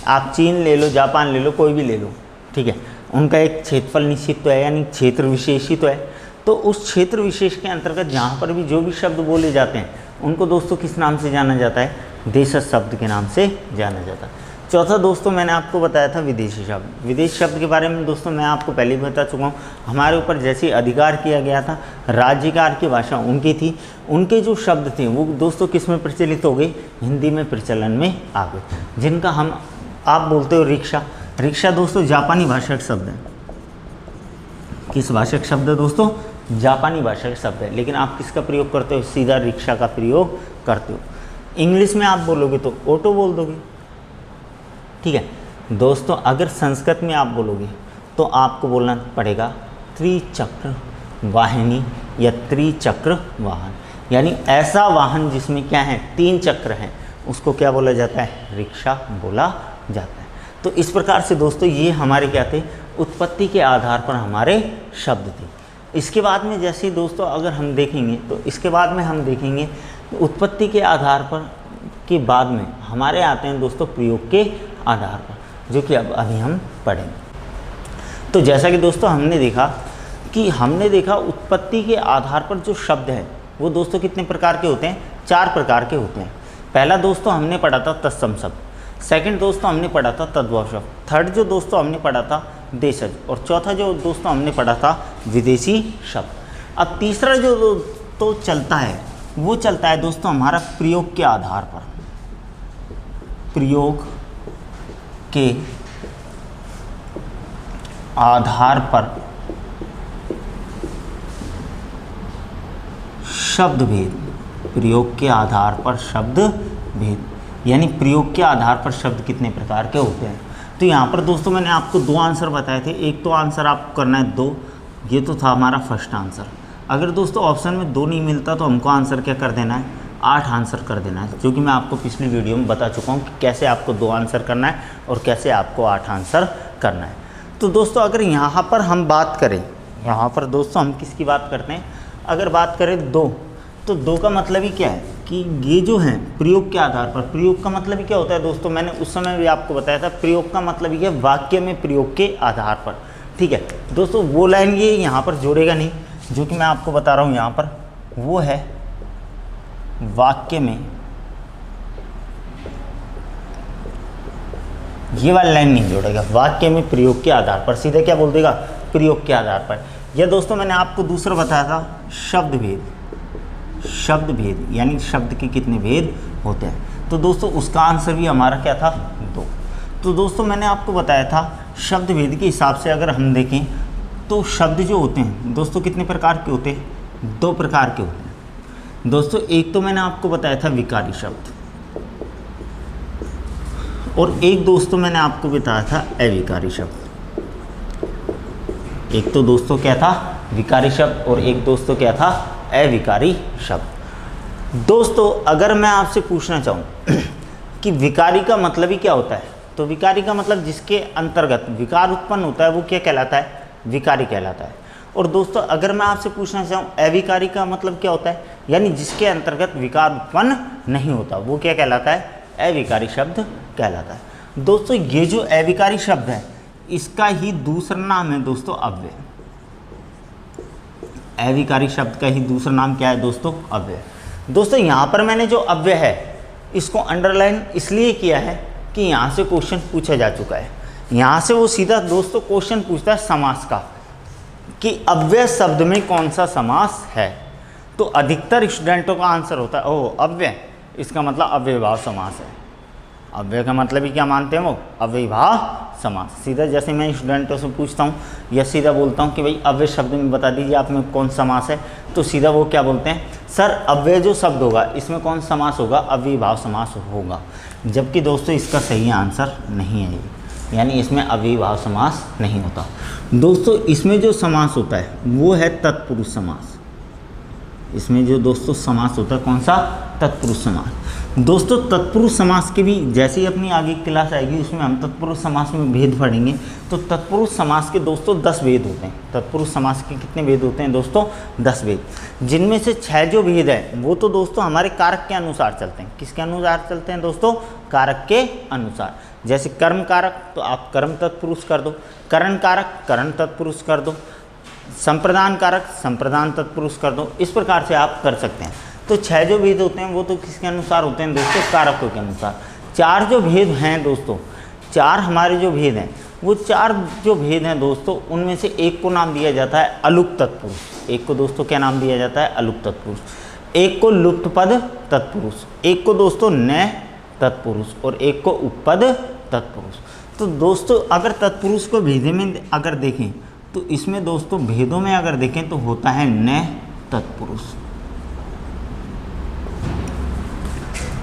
आप चीन ले लो, जापान ले लो, कोई भी ले लो, ठीक है, उनका एक क्षेत्रफल निश्चित तो है, यानी क्षेत्र विशेष ही तो है। तो उस क्षेत्र विशेष के अंतर्गत जहाँ पर भी जो भी शब्द बोले जाते हैं उनको दोस्तों किस नाम से जाना जाता है, देशज शब्द के नाम से जाना जाता है। चौथा दोस्तों मैंने आपको बताया था विदेशी शब्द। विदेशी शब्द के बारे में दोस्तों मैं आपको पहले भी बता चुका हूँ। हमारे ऊपर जैसे अधिकार किया गया था, राज्यकार की भाषा उनकी थी, उनके जो शब्द थे वो दोस्तों किस में प्रचलित हो गए, हिंदी में प्रचलन में आ गए। जिनका हम, आप बोलते हो रिक्शा, रिक्शा दोस्तों जापानी भाषा का शब्द है। किस भाषा का शब्द है दोस्तों? जापानी भाषा का शब्द है। लेकिन आप किसका प्रयोग करते हो? सीधा रिक्शा का प्रयोग करते हो। इंग्लिश में आप बोलोगे तो ऑटो बोल दोगे, ठीक है दोस्तों। अगर संस्कृत में आप बोलोगे तो आपको बोलना पड़ेगा त्रिचक्र वाहिनी या त्रिचक्र वाहन, यानी ऐसा वाहन जिसमें क्या है, 3 चक्र हैं, उसको क्या बोला जाता है? रिक्शा बोला जाता है। तो इस प्रकार से दोस्तों ये हमारे क्या थे? उत्पत्ति के आधार पर हमारे शब्द थे। इसके बाद में जैसे दोस्तों अगर हम देखेंगे तो इसके बाद में हम देखेंगे उत्पत्ति के आधार पर के बाद में हमारे आते हैं दोस्तों प्रयोग के आधार पर, जो कि अब अभी हम पढ़ेंगे। तो जैसा कि दोस्तों हमने देखा उत्पत्ति के आधार पर जो शब्द है वो दोस्तों कितने प्रकार के होते हैं? 4 प्रकार के होते हैं। पहला दोस्तों हमने पढ़ा था तत्सम शब्द, सेकंड दोस्तों हमने पढ़ा था तद्भव शब्द, थर्ड जो दोस्तों हमने पढ़ा था देशज, और चौथा जो दोस्तों हमने पढ़ा था विदेशी शब्द। अब तीसरा जो तो चलता है वो चलता है दोस्तों हमारा प्रयोग के आधार पर। प्रयोग के आधार पर शब्द भेद, प्रयोग के आधार पर शब्द भेद, यानी प्रयोग के आधार पर शब्द कितने प्रकार के होते हैं। तो यहाँ पर दोस्तों मैंने आपको 2 आंसर बताए थे। एक तो आंसर आपको करना है 2, ये तो था हमारा फर्स्ट आंसर। अगर दोस्तों ऑप्शन में 2 नहीं मिलता तो हमको आंसर क्या कर देना है? 8 आंसर कर देना है, जो कि मैं आपको पिछली वीडियो में बता चुका हूँ कि कैसे आपको 2 आंसर करना है और कैसे आपको 8 आंसर करना है। तो दोस्तों अगर यहाँ पर हम बात करें, यहाँ पर दोस्तों हम किसकी बात करते हैं? अगर बात करें 2, तो 2 का मतलब ही क्या है कि ये जो है प्रयोग के आधार पर। प्रयोग का मतलब ही क्या होता है दोस्तों? मैंने उस समय भी आपको बताया था, प्रयोग का मतलब ही है वाक्य में प्रयोग के आधार पर, ठीक है दोस्तों। वो लाइन ये यहाँ पर जोड़ेगा नहीं, जो कि मैं आपको बता रहा हूँ यहाँ पर, वो है वाक्य में, ये वाली लाइन नहीं जोड़ेगा। वाक्य में प्रयोग के आधार पर सीधे क्या बोल देगा? प्रयोग के आधार पर। यह दोस्तों मैंने आपको दूसरा बताया था शब्द भेद। शब्द भेद यानी शब्द के कितने भेद होते हैं। तो दोस्तों उसका आंसर भी हमारा क्या था? 2। तो दोस्तों मैंने आपको बताया था शब्द भेद के हिसाब से अगर हम देखें तो शब्द जो होते हैं दोस्तों कितने प्रकार के होते हैं? 2 प्रकार के होते हैं दोस्तों। एक तो मैंने आपको बताया था विकारी शब्द, और एक दोस्तों मैंने आपको बताया था अविकारी शब्द। एक तो दोस्तों क्या था? विकारी शब्द, और एक दोस्तों क्या था? अविकारी शब्द। दोस्तों अगर मैं आपसे पूछना चाहूँ कि विकारी का मतलब ही क्या होता है, तो विकारी का मतलब जिसके अंतर्गत विकार उत्पन्न होता है वो क्या कहलाता है? विकारी कहलाता है। और दोस्तों अगर मैं आपसे पूछना चाहूँ अविकारी का मतलब क्या होता है, यानी जिसके अंतर्गत विकार उत्पन्न नहीं होता, वो क्या कहलाता है? अविकारी शब्द कहलाता है। दोस्तों ये जो अविकारी शब्द है इसका ही दूसरा नाम है दोस्तों अव्यय। अविकारी शब्द का ही दूसरा नाम क्या है दोस्तों? अव्यय। दोस्तों यहाँ पर मैंने जो अव्यय है इसको अंडरलाइन इसलिए किया है कि यहाँ से क्वेश्चन पूछा जा चुका है। यहाँ से वो सीधा दोस्तों क्वेश्चन पूछता है समास का, कि अव्यय शब्द में कौन सा समास है। तो अधिकतर स्टूडेंटों का आंसर होता है ओह अव्यय, इसका मतलब अव्ययभाव समास है। अव्यय का मतलब ही क्या मानते हैं वो? अव्ययभाव समास। सीधा जैसे मैं स्टूडेंटों से पूछता हूँ या सीधा बोलता हूँ कि भाई अव्यय शब्द में बता दीजिए आप में कौन समास है, तो सीधा वो क्या बोलते हैं? सर अव्यय जो शब्द होगा इसमें कौन समास होगा? अव्ययभाव समास होगा। जबकि दोस्तों इसका सही आंसर नहीं है ये, यानी इसमें अव्ययभाव समास नहीं होता। दोस्तों इसमें जो समास होता है वो है तत्पुरुष समास। इसमें जो दोस्तों समास होता है कौन सा? तत्पुरुष समास। दोस्तों तत्पुरुष समास के भी जैसे ही अपनी आगे क्लास आएगी उसमें हम तत्पुरुष समास में भेद पढ़ेंगे। तो तत्पुरुष समास के दोस्तों 10 भेद होते हैं। तत्पुरुष समास के कितने भेद होते हैं दोस्तों? 10 भेद, जिनमें से 6 जो भेद है वो तो दोस्तों हमारे कारक के अनुसार चलते हैं। किसके अनुसार चलते हैं दोस्तों? कारक के अनुसार। जैसे कर्म कारक तो आप कर्म तत्पुरुष कर दो, करण कारक करण तत्पुरुष कर दो, संप्रदान कारक संप्रदान तत्पुरुष कर दो। इस प्रकार से आप कर सकते हैं। तो 6 जो भेद होते हैं वो तो किसके अनुसार होते हैं दोस्तों? कारकों के अनुसार। 4 जो भेद हैं दोस्तों, 4 हमारे जो भेद हैं वो 4 जो भेद हैं दोस्तों उनमें से एक को नाम दिया जाता है अलुप्त तत्पुरुष। एक को दोस्तों क्या नाम दिया जाता है? अलुप्त तत्पुरुष। एक को लुप्त पद तत्पुरुष, एक को दोस्तों नए तत्पुरुष, और एक को उपपद तत्पुरुष। तो दोस्तों अगर तत्पुरुष को भेदे में अगर देखें तो इसमें दोस्तों भेदों में अगर देखें तो होता है न तत्पुरुष।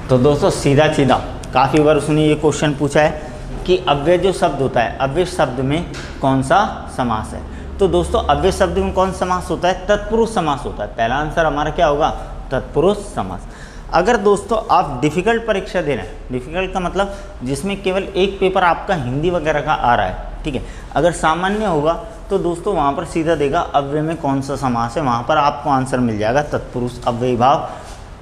तो दोस्तों सीधा सीधा काफ़ी बार उसने ये क्वेश्चन पूछा है कि अव्यय जो शब्द होता है, अव्यय शब्द में कौन सा समास है। तो दोस्तों अव्यय शब्द में कौन समास होता है? तत्पुरुष समास होता है। पहला आंसर हमारा क्या होगा? तत्पुरुष समास। अगर दोस्तों आप डिफ़िकल्ट परीक्षा दे रहे हैं, डिफ़िकल्ट का मतलब जिसमें केवल एक पेपर आपका हिंदी वगैरह का आ रहा है, ठीक है, अगर सामान्य होगा तो दोस्तों वहाँ पर सीधा देगा अव्यय में कौन सा समास है, वहाँ पर आपको आंसर मिल जाएगा तत्पुरुष अव्ययीभाव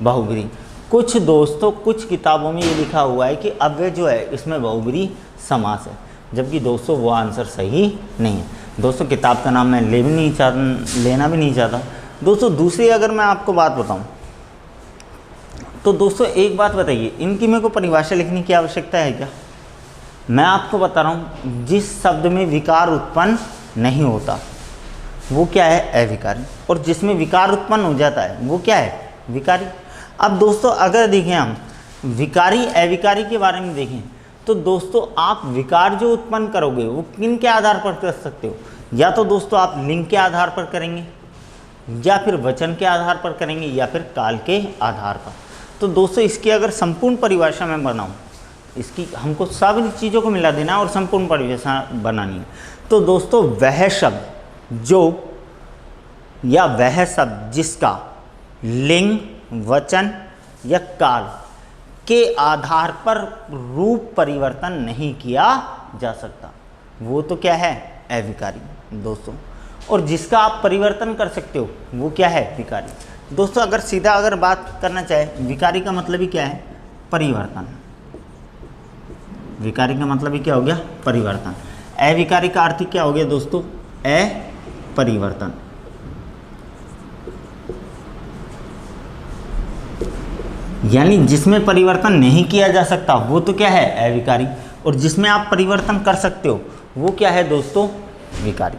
बहुब्रीहि। कुछ दोस्तों कुछ किताबों में ये लिखा हुआ है कि अव्यय जो है इसमें बहुब्रीहि समास है, जबकि दोस्तों वो आंसर सही नहीं है। दोस्तों किताब का नाम मैं लेना भी नहीं चाहता। दोस्तों दूसरी अगर मैं आपको बात बताऊं तो दोस्तों एक बात बताइए, इनकी मेरे को परिभाषा लिखने की आवश्यकता है क्या? मैं आपको बता रहा हूँ जिस शब्द में विकार उत्पन्न नहीं होता वो क्या है? अविकारी। और जिसमें विकार उत्पन्न हो जाता है वो क्या है? विकारी। अब दोस्तों अगर देखें हम विकारी अविकारी के बारे में देखें तो दोस्तों आप विकार जो उत्पन्न करोगे वो किन के आधार पर कर सकते हो? या तो दोस्तों आप लिंग के आधार पर करेंगे, या फिर वचन के आधार पर करेंगे, या फिर काल के आधार पर। तो दोस्तों इसकी अगर संपूर्ण परिभाषा मैं बनाऊं, इसकी हमको सभी चीज़ों को मिला देना और संपूर्ण परिभाषा बनानी है। तो दोस्तों वह शब्द जो या वह शब्द जिसका लिंग, वचन या काल के आधार पर रूप परिवर्तन नहीं किया जा सकता वो तो क्या है? अविकारी दोस्तों। और जिसका आप परिवर्तन कर सकते हो वो क्या है? विकारी। दोस्तों अगर सीधा अगर बात करना चाहे, विकारी का मतलब ही क्या है? परिवर्तन। विकारी का मतलब ही क्या हो गया? परिवर्तन। अविकारी का अर्थ क्या हो गया दोस्तों? अपरिवर्तन। यानी जिसमें परिवर्तन नहीं किया जा सकता वो तो क्या है? अविकारी। और जिसमें आप परिवर्तन कर सकते हो वो क्या है दोस्तों? विकारी।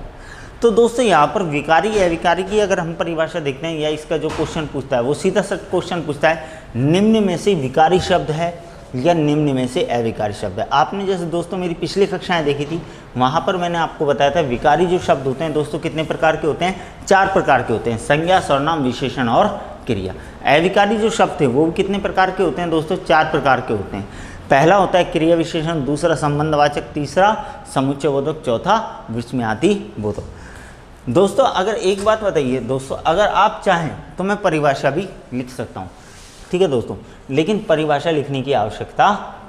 तो दोस्तों यहाँ पर विकारी अविकारी की अगर हम परिभाषा देखते हैं, या इसका जो क्वेश्चन पूछता है वो सीधा सा क्वेश्चन पूछता है निम्न में से विकारी शब्द है या निम्न में से अविकारी शब्द है। आपने जैसे दोस्तों मेरी पिछली कक्षाएं देखी थी, वहाँ पर मैंने आपको बताया था विकारी जो शब्द होते हैं दोस्तों कितने प्रकार के होते हैं? 4 प्रकार के होते हैं, संज्ञा, सर्वनाम, विशेषण और क्रिया। अविकारी जो शब्द है वो कितने प्रकार के होते हैं दोस्तों? 4 प्रकार के होते हैं। पहला होता है क्रिया विशेषण, दूसरा संबंधवाचक, तीसरा समुच्चय बोधक, चौथा विस्मयादि बोधक। दोस्तों अगर एक बात बताइए दोस्तों, अगर आप चाहें तो मैं परिभाषा भी लिख सकता हूँ, ठीक है दोस्तों, लेकिन परिभाषा लिखने की आवश्यकता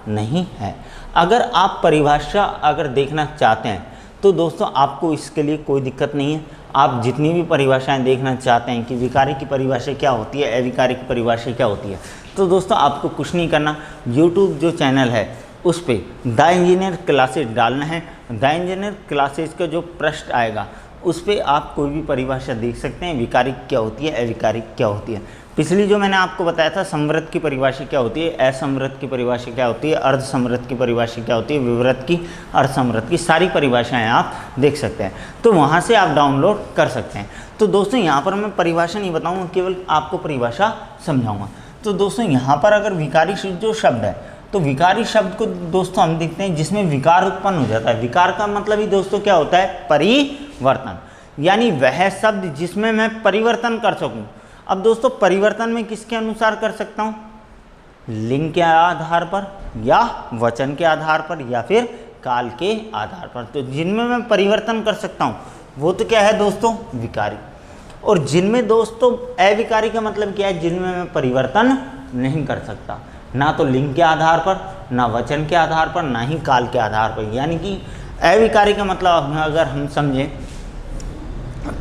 नहीं है। अगर आप परिभाषा अगर देखना चाहते हैं तो दोस्तों आपको इसके लिए कोई दिक्कत नहीं है। आप जितनी भी परिभाषाएं देखना चाहते हैं कि विकारी की परिभाषा क्या होती है, अविकारी की परिभाषा क्या होती है, तो दोस्तों आपको कुछ नहीं करना, यूट्यूब जो चैनल है उस पर द इंजीनियर क्लासेज डालना है। द इंजीनियर क्लासेज का जो पृष्ठ आएगा उस पर आप कोई भी परिभाषा देख सकते हैं, विकारी क्या होती है, अविकारी क्या होती है। पिछली जो मैंने आपको बताया था समृद्ध की परिभाषा क्या होती है, असमृद्ध की परिभाषा क्या होती है, अर्ध समृद्ध की परिभाषा क्या होती है, विवृत की, अर्ध समृद्ध की, सारी परिभाषाएं आप देख सकते हैं। तो वहाँ से आप डाउनलोड कर सकते हैं। तो दोस्तों यहाँ पर मैं परिभाषा नहीं बताऊँगा, केवल आपको परिभाषा समझाऊँगा। तो दोस्तों यहाँ पर अगर विकारी जो शब्द है तो विकारी शब्द को दोस्तों हम देखते हैं जिसमें विकार उत्पन्न हो जाता है। विकार का मतलब ही दोस्तों क्या होता है? परिवर्तन। यानी वह शब्द जिसमें मैं परिवर्तन कर सकूं। अब दोस्तों परिवर्तन में किसके अनुसार कर सकता हूं? लिंग के आधार पर, या वचन के आधार पर, या फिर काल के आधार पर। तो जिनमें मैं परिवर्तन कर सकता हूं वो तो क्या है दोस्तों? विकारी। और जिनमें दोस्तों अविकारी का मतलब क्या है? जिनमें मैं परिवर्तन नहीं कर सकता, ना तो लिंग के आधार पर, ना वचन के आधार पर, ना ही काल के आधार पर। यानी कि अविकारी का मतलब अगर हम समझें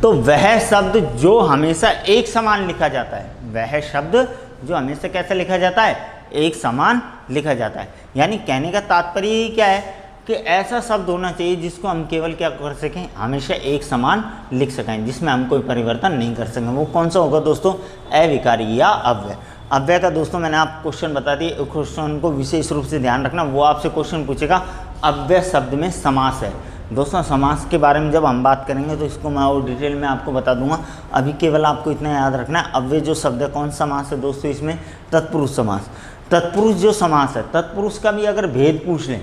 तो वह शब्द जो हमेशा एक समान लिखा जाता है, वह शब्द जो हमेशा कैसे लिखा जाता है? एक समान लिखा जाता है। यानी कहने का तात्पर्य ही क्या है कि ऐसा शब्द होना चाहिए जिसको हम केवल क्या कर सकें? हमेशा एक समान लिख सकें, जिसमें हम कोई परिवर्तन नहीं कर सकें। वो कौन सा होगा दोस्तों? अविकारी या अव्यय। अव्यय का दोस्तों मैंने आपको क्वेश्चन बता दिए, क्वेश्चन को विशेष रूप से ध्यान रखना। वो आपसे क्वेश्चन पूछेगा अव्यय शब्द में समास है। दोस्तों समास के बारे में जब हम बात करेंगे तो इसको मैं और डिटेल में आपको बता दूंगा। अभी केवल आपको इतना याद रखना है, अव्यय जो शब्द है कौन समास है दोस्तों? इसमें तत्पुरुष समास। तत्पुरुष जो समास है, तत्पुरुष का भी अगर भेद पूछ लें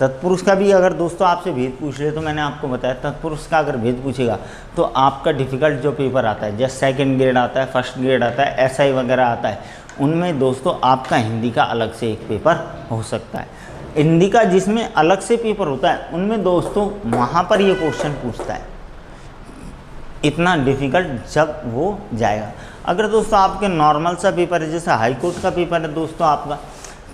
तत्पुरुष का भी अगर दोस्तों आपसे भेद पूछ ले तो मैंने आपको बताया तत्पुरुष का अगर भेद पूछेगा तो आपका डिफ़िकल्ट जो पेपर आता है, जैसे सेकंड ग्रेड आता है, फर्स्ट ग्रेड आता है, एसआई वगैरह आता है, उनमें दोस्तों आपका हिंदी का अलग से एक पेपर हो सकता है। हिंदी का जिसमें अलग से पेपर होता है उनमें दोस्तों वहाँ पर ये क्वेश्चन पूछता है, इतना डिफ़िकल्ट जब वो जाएगा। अगर दोस्तों आपके नॉर्मल सा पेपर है, जैसे हाई कोर्ट का पेपर है दोस्तों आपका,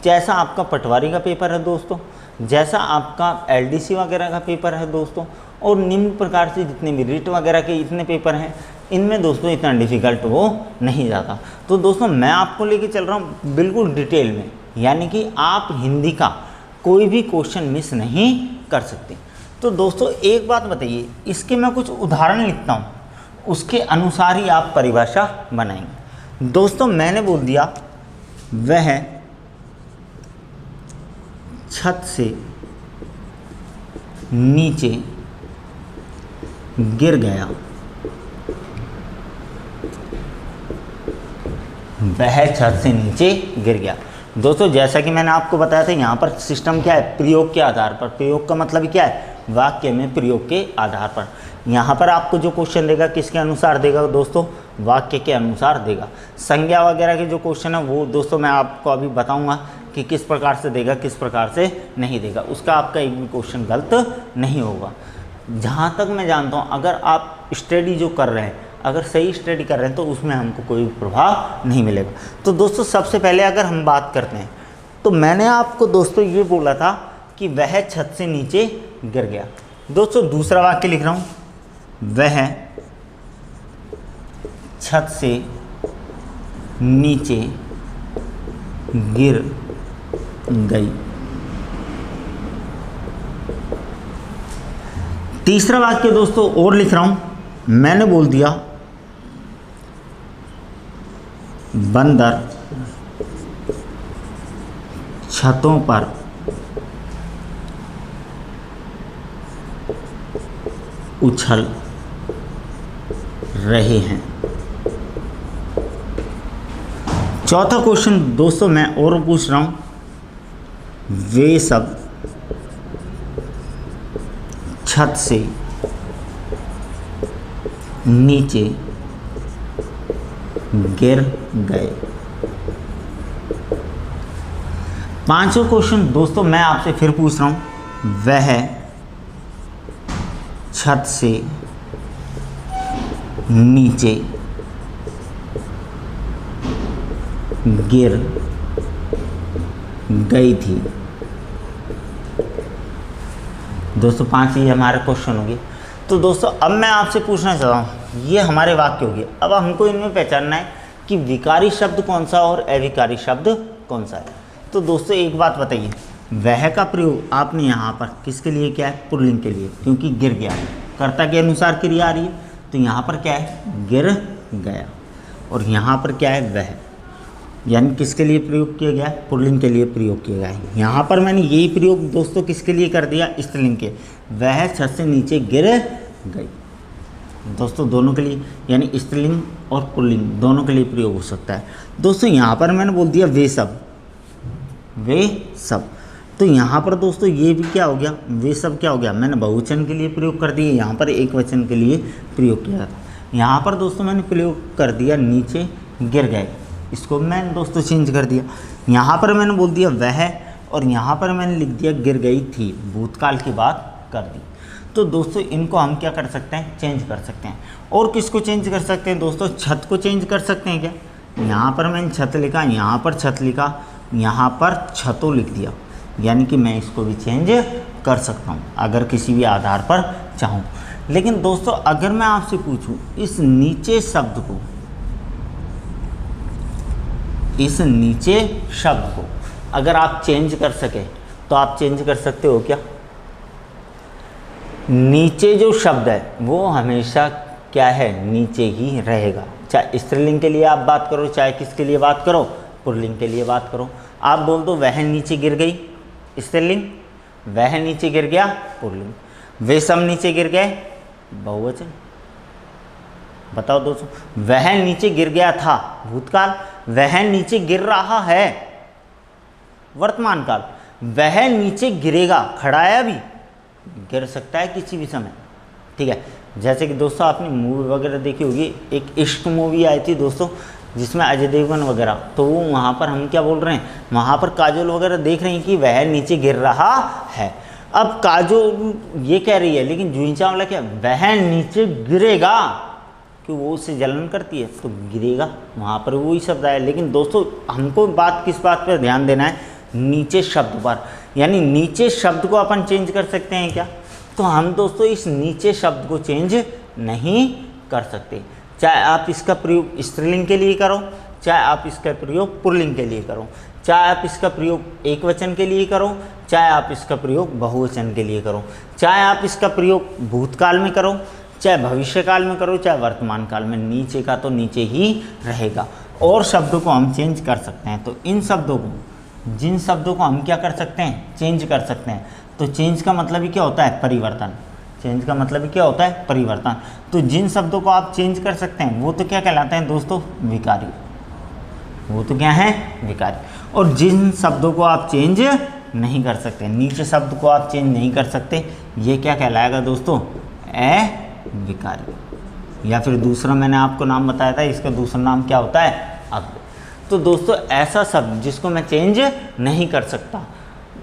जैसा आपका पटवारी का पेपर है दोस्तों, जैसा आपका एलडीसी वगैरह का पेपर है दोस्तों, और निम्न प्रकार से जितने भी रिट वगैरह के इतने पेपर हैं, इनमें दोस्तों इतना डिफ़िकल्ट वो नहीं जाता। तो दोस्तों मैं आपको लेके चल रहा हूँ बिल्कुल डिटेल में, यानी कि आप हिंदी का कोई भी क्वेश्चन मिस नहीं कर सकते। तो दोस्तों एक बात बताइए, इसके मैं कुछ उदाहरण लिखता हूँ, उसके अनुसार ही आप परिभाषा बनाएंगे। दोस्तों मैंने बोल दिया वह छत से नीचे गिर गया, वह छत से नीचे गिर गया। दोस्तों जैसा कि मैंने आपको बताया था, यहाँ पर सिस्टम क्या है, प्रयोग के आधार पर। प्रयोग का मतलब क्या है, वाक्य में प्रयोग के आधार पर। यहाँ पर आपको जो क्वेश्चन देगा किसके अनुसार देगा दोस्तों, वाक्य के अनुसार देगा। संज्ञा वगैरह के जो क्वेश्चन है वो दोस्तों मैं आपको अभी बताऊंगा कि किस प्रकार से देगा, किस प्रकार से नहीं देगा, उसका आपका एक भी क्वेश्चन गलत नहीं होगा। जहाँ तक मैं जानता हूँ अगर आप स्टडी जो कर रहे हैं, अगर सही स्टडी कर रहे हैं तो उसमें हमको कोई प्रभाव नहीं मिलेगा। तो दोस्तों सबसे पहले अगर हम बात करते हैं तो मैंने आपको दोस्तों ये बोला था कि वह छत से नीचे गिर गया। दोस्तों दूसरा वाक्य लिख रहा हूँ, वह छत से नीचे गिर गई। तीसरा वाक्य दोस्तों और लिख रहा हूं, मैंने बोल दिया बंदर छतों पर उछल रहे हैं। चौथा क्वेश्चन दोस्तों मैं और पूछ रहा हूं, वे सब छत से नीचे गिर गए। पांचवा क्वेश्चन दोस्तों मैं आपसे फिर पूछ रहा हूं, वह छत से नीचे गिर गई थी। दोस्तों 5 ये हमारा क्वेश्चन हो गया। तो दोस्तों अब मैं आपसे पूछना चाहता हूँ, ये हमारे वाक्य हो गए। अब हमको इनमें पहचानना है कि विकारी शब्द कौन सा और अविकारी शब्द कौन सा है। तो दोस्तों एक बात बताइए, वह का प्रयोग आपने यहाँ पर किसके लिए किया है, पुल्लिंग के लिए, क्योंकि गिर गया है, कर्ता के अनुसार क्रिया आ रही है। तो यहाँ पर क्या है, गिर गया, और यहाँ पर क्या है, वह, यानी किसके लिए प्रयोग किया गया, पुल्लिंग के लिए प्रयोग किया गया है। यहाँ पर मैंने यही प्रयोग दोस्तों किसके लिए कर दिया, स्त्रीलिंग के, वह छत से नीचे गिर गई। दोस्तों दोनों के लिए, यानी स्त्रीलिंग और पुल्लिंग दोनों के लिए प्रयोग हो सकता है। दोस्तों यहाँ पर मैंने बोल दिया वे सब, वे सब, तो यहाँ पर दोस्तों ये भी क्या हो गया, वे सब क्या हो गया, मैंने बहुवचन के लिए प्रयोग कर दिया, यहाँ पर एक वचन के लिए प्रयोग किया था। यहाँ पर दोस्तों मैंने प्रयोग कर दिया नीचे गिर गए, इसको मैंने दोस्तों चेंज कर दिया। यहाँ पर मैंने बोल दिया वह, और यहाँ पर मैंने लिख दिया गिर गई थी, भूतकाल की बात कर दी। तो दोस्तों इनको हम क्या कर सकते हैं, चेंज कर सकते हैं। और किसको चेंज कर सकते हैं दोस्तों, छत को चेंज कर सकते हैं क्या। यहाँ पर मैंने छत लिखा, यहाँ पर छत लिखा, यहाँ पर छतों लिख दिया, यानी कि मैं इसको भी चेंज कर सकता हूँ अगर किसी भी आधार पर चाहूँ। लेकिन दोस्तों अगर मैं आपसे पूछूं इस नीचे शब्द को, इस नीचे शब्द को अगर आप चेंज कर सके तो आप चेंज कर सकते हो क्या। नीचे जो शब्द है वो हमेशा क्या है, नीचे ही रहेगा, चाहे स्त्रीलिंग के लिए आप बात करो, चाहे किसके लिए बात करो, पुल्लिंग के लिए बात करो। आप बोल दो वह नीचे गिर गई, स्त्रीलिंग, वह नीचे गिर गया, पुल्लिंग, वे सब नीचे गिर गए, बहुवचन। बताओ दोस्तों, वह नीचे गिर गया था, भूतकाल, वह नीचे गिर रहा है, वर्तमान काल, वह नीचे गिरेगा, खड़ा है अभी, गिर सकता है किसी भी समय, ठीक है। जैसे कि दोस्तों आपने मूवी वगैरह देखी होगी, एक इश्क मूवी आई थी दोस्तों जिसमें अजय देवगन वगैरह, तो वो वहाँ पर हम क्या बोल रहे हैं, वहाँ पर काजोल वगैरह देख रहे हैं कि वह नीचे गिर रहा है। अब काजोल ये कह रही है, लेकिन जूही चावला क्या, वह नीचे गिरेगा, कि वो उससे जलन करती है तो गिरेगा, वहाँ पर वही शब्द आया। लेकिन दोस्तों हमको किस बात पर ध्यान देना है, नीचे शब्द पर, यानी नीचे शब्द को अपन चेंज कर सकते हैं क्या, तो हम दोस्तों इस नीचे शब्द को चेंज नहीं कर सकते। चाहे आप इसका प्रयोग स्त्रीलिंग के लिए करो, चाहे आप इसका प्रयोग पुल्लिंग के लिए करो, चाहे आप इसका प्रयोग एक वचन के लिए करो, चाहे आप इसका प्रयोग बहुवचन के लिए करो, चाहे आप इसका प्रयोग भूतकाल में करो, चाहे भविष्य काल में करो, चाहे वर्तमान काल में, नीचे का तो नीचे ही रहेगा। और शब्दों को हम चेंज कर सकते हैं, तो इन शब्दों को, जिन शब्दों को हम क्या कर सकते हैं, चेंज कर सकते हैं, तो चेंज का मतलब ही क्या होता है, परिवर्तन। चेंज का मतलब ही क्या होता है, परिवर्तन। तो जिन शब्दों को आप चेंज कर सकते हैं वो तो क्या कहलाते हैं दोस्तों, विकारी, वो तो क्या है, विकारी। और जिन शब्दों को आप चेंज नहीं कर सकते, नीचे शब्द को आप चेंज नहीं कर सकते, ये क्या कहलाएगा दोस्तों, अविकारी। या फिर दूसरा मैंने आपको नाम बताया था, इसका दूसरा नाम क्या होता है, अव्यय। तो दोस्तों ऐसा शब्द जिसको मैं चेंज नहीं कर सकता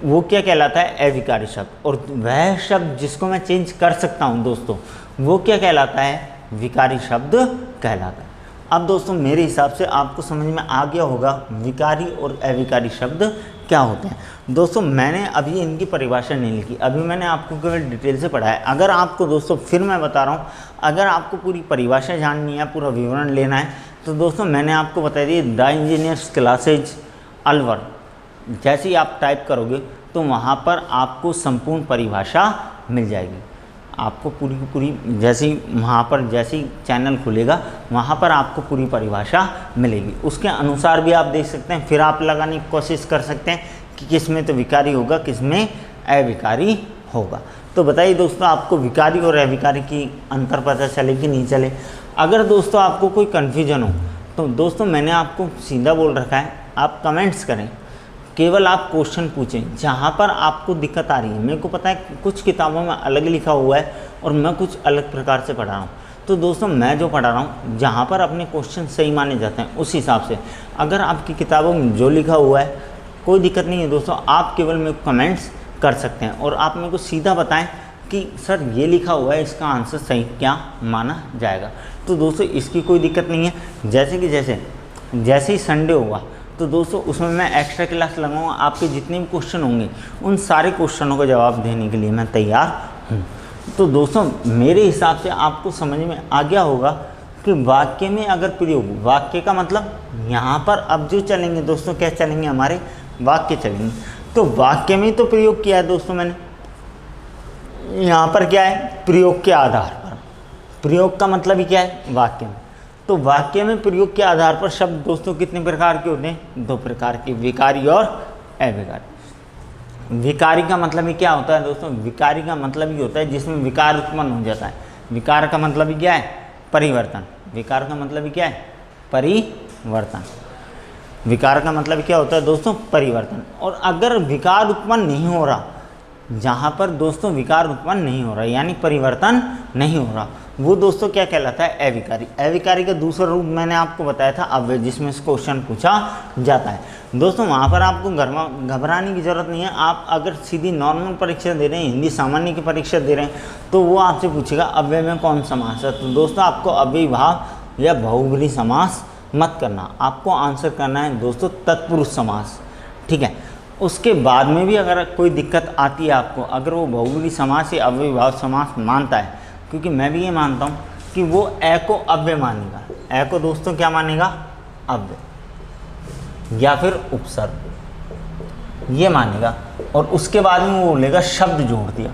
वो क्या कहलाता है, अविकारी शब्द। और वह शब्द जिसको मैं चेंज कर सकता हूँ दोस्तों, वो क्या कहलाता है, विकारी शब्द कहलाता है। अब दोस्तों मेरे हिसाब से आपको समझ में आ गया होगा विकारी और अविकारी शब्द क्या होते हैं। दोस्तों मैंने अभी इनकी परिभाषा नहीं लिखी, अभी मैंने आपको केवल डिटेल से पढ़ा है। अगर आपको दोस्तों, फिर मैं बता रहा हूँ, अगर आपको पूरी परिभाषा जाननी है, पूरा विवरण लेना है, तो दोस्तों मैंने आपको बता दी द इंजीनियर्स क्लासेज अलवर, जैसे ही आप टाइप करोगे तो वहाँ पर आपको संपूर्ण परिभाषा मिल जाएगी। आपको पूरी की पूरी, जैसे ही वहाँ पर जैसे ही चैनल खुलेगा वहाँ पर आपको पूरी परिभाषा मिलेगी, उसके अनुसार भी आप देख सकते हैं। फिर आप लगाने की कोशिश कर सकते हैं कि किस में तो विकारी होगा, किस में अविकारी होगा। तो बताइए दोस्तों, आपको विकारी और अविकारी की अंतर पता चले कि नहीं चले। अगर दोस्तों आपको कोई कन्फ्यूजन हो तो दोस्तों मैंने आपको सीधा बोल रखा है, आप कमेंट्स करें, केवल आप क्वेश्चन पूछें जहाँ पर आपको दिक्कत आ रही है। मेरे को पता है कुछ किताबों में अलग लिखा हुआ है और मैं कुछ अलग प्रकार से पढ़ा रहा हूँ, तो दोस्तों मैं जो पढ़ा रहा हूँ जहाँ पर अपने क्वेश्चन सही माने जाते हैं उस हिसाब से, अगर आपकी किताबों में जो लिखा हुआ है कोई दिक्कत नहीं है दोस्तों, आप केवल मेरे को कमेंट्स कर सकते हैं और आप मेरे को सीधा बताएं कि सर ये लिखा हुआ है, इसका आंसर सही क्या माना जाएगा। तो दोस्तों इसकी कोई दिक्कत नहीं है। जैसे कि जैसे ही संडे होगा तो दोस्तों उसमें मैं एक्स्ट्रा क्लास लगाऊंगा, आपके जितने भी क्वेश्चन होंगे उन सारे क्वेश्चनों का जवाब देने के लिए मैं तैयार हूँ। तो दोस्तों मेरे हिसाब से आपको समझ में आ गया होगा कि वाक्य में अगर प्रयोग, वाक्य का मतलब यहाँ पर अब जो चलेंगे दोस्तों, क्या चलेंगे, हमारे वाक्य चलेंगे। तो वाक्य में तो प्रयोग किया है दोस्तों मैंने, यहाँ पर क्या है, प्रयोग के आधार पर। प्रयोग का मतलब ही क्या है, वाक्य में। तो वाक्य में प्रयोग के आधार पर शब्द दोस्तों कितने प्रकार के होते हैं, दो प्रकार के, विकारी और अविकारी। विकारी का मतलब ही क्या होता है दोस्तों, विकारी का मतलब ही होता है जिसमें विकार उत्पन्न हो जाता है। विकार का मतलब ही क्या है, परिवर्तन। विकार का मतलब ही क्या है, परिवर्तन। विकार का मतलब क्या होता है दोस्तों, परिवर्तन। और अगर विकार उत्पन्न नहीं हो रहा, जहाँ पर दोस्तों विकार उत्पन्न नहीं हो रहा यानी परिवर्तन नहीं हो रहा, वो दोस्तों क्या कहलाता है, अविकारी। अविकारी का दूसरा रूप मैंने आपको बताया था अव्यय, जिसमें से क्वेश्चन पूछा जाता है। दोस्तों वहाँ पर आपको घबराने की ज़रूरत नहीं है। आप अगर सीधी नॉर्मल परीक्षा दे रहे हैं, हिंदी सामान्य की परीक्षा दे रहे हैं, तो वो आपसे पूछेगा अव्यय में कौन समास है। तो दोस्तों आपको अव्ययीभाव या बहुब्रीहि समास मत करना, आपको आंसर करना है दोस्तों तत्पुरुष समास, ठीक है। उसके बाद में भी अगर कोई दिक्कत आती है आपको, अगर वो बहुब्रीहि समास या अव्ययीभाव समास मानता है, क्योंकि मैं भी ये मानता हूँ कि वो ए को अव्यय मानेगा, ए को दोस्तों क्या मानेगा, अव्यय या फिर उपसर्ग ये मानेगा, और उसके बाद में वो बोलेगा शब्द जोड़ दिया,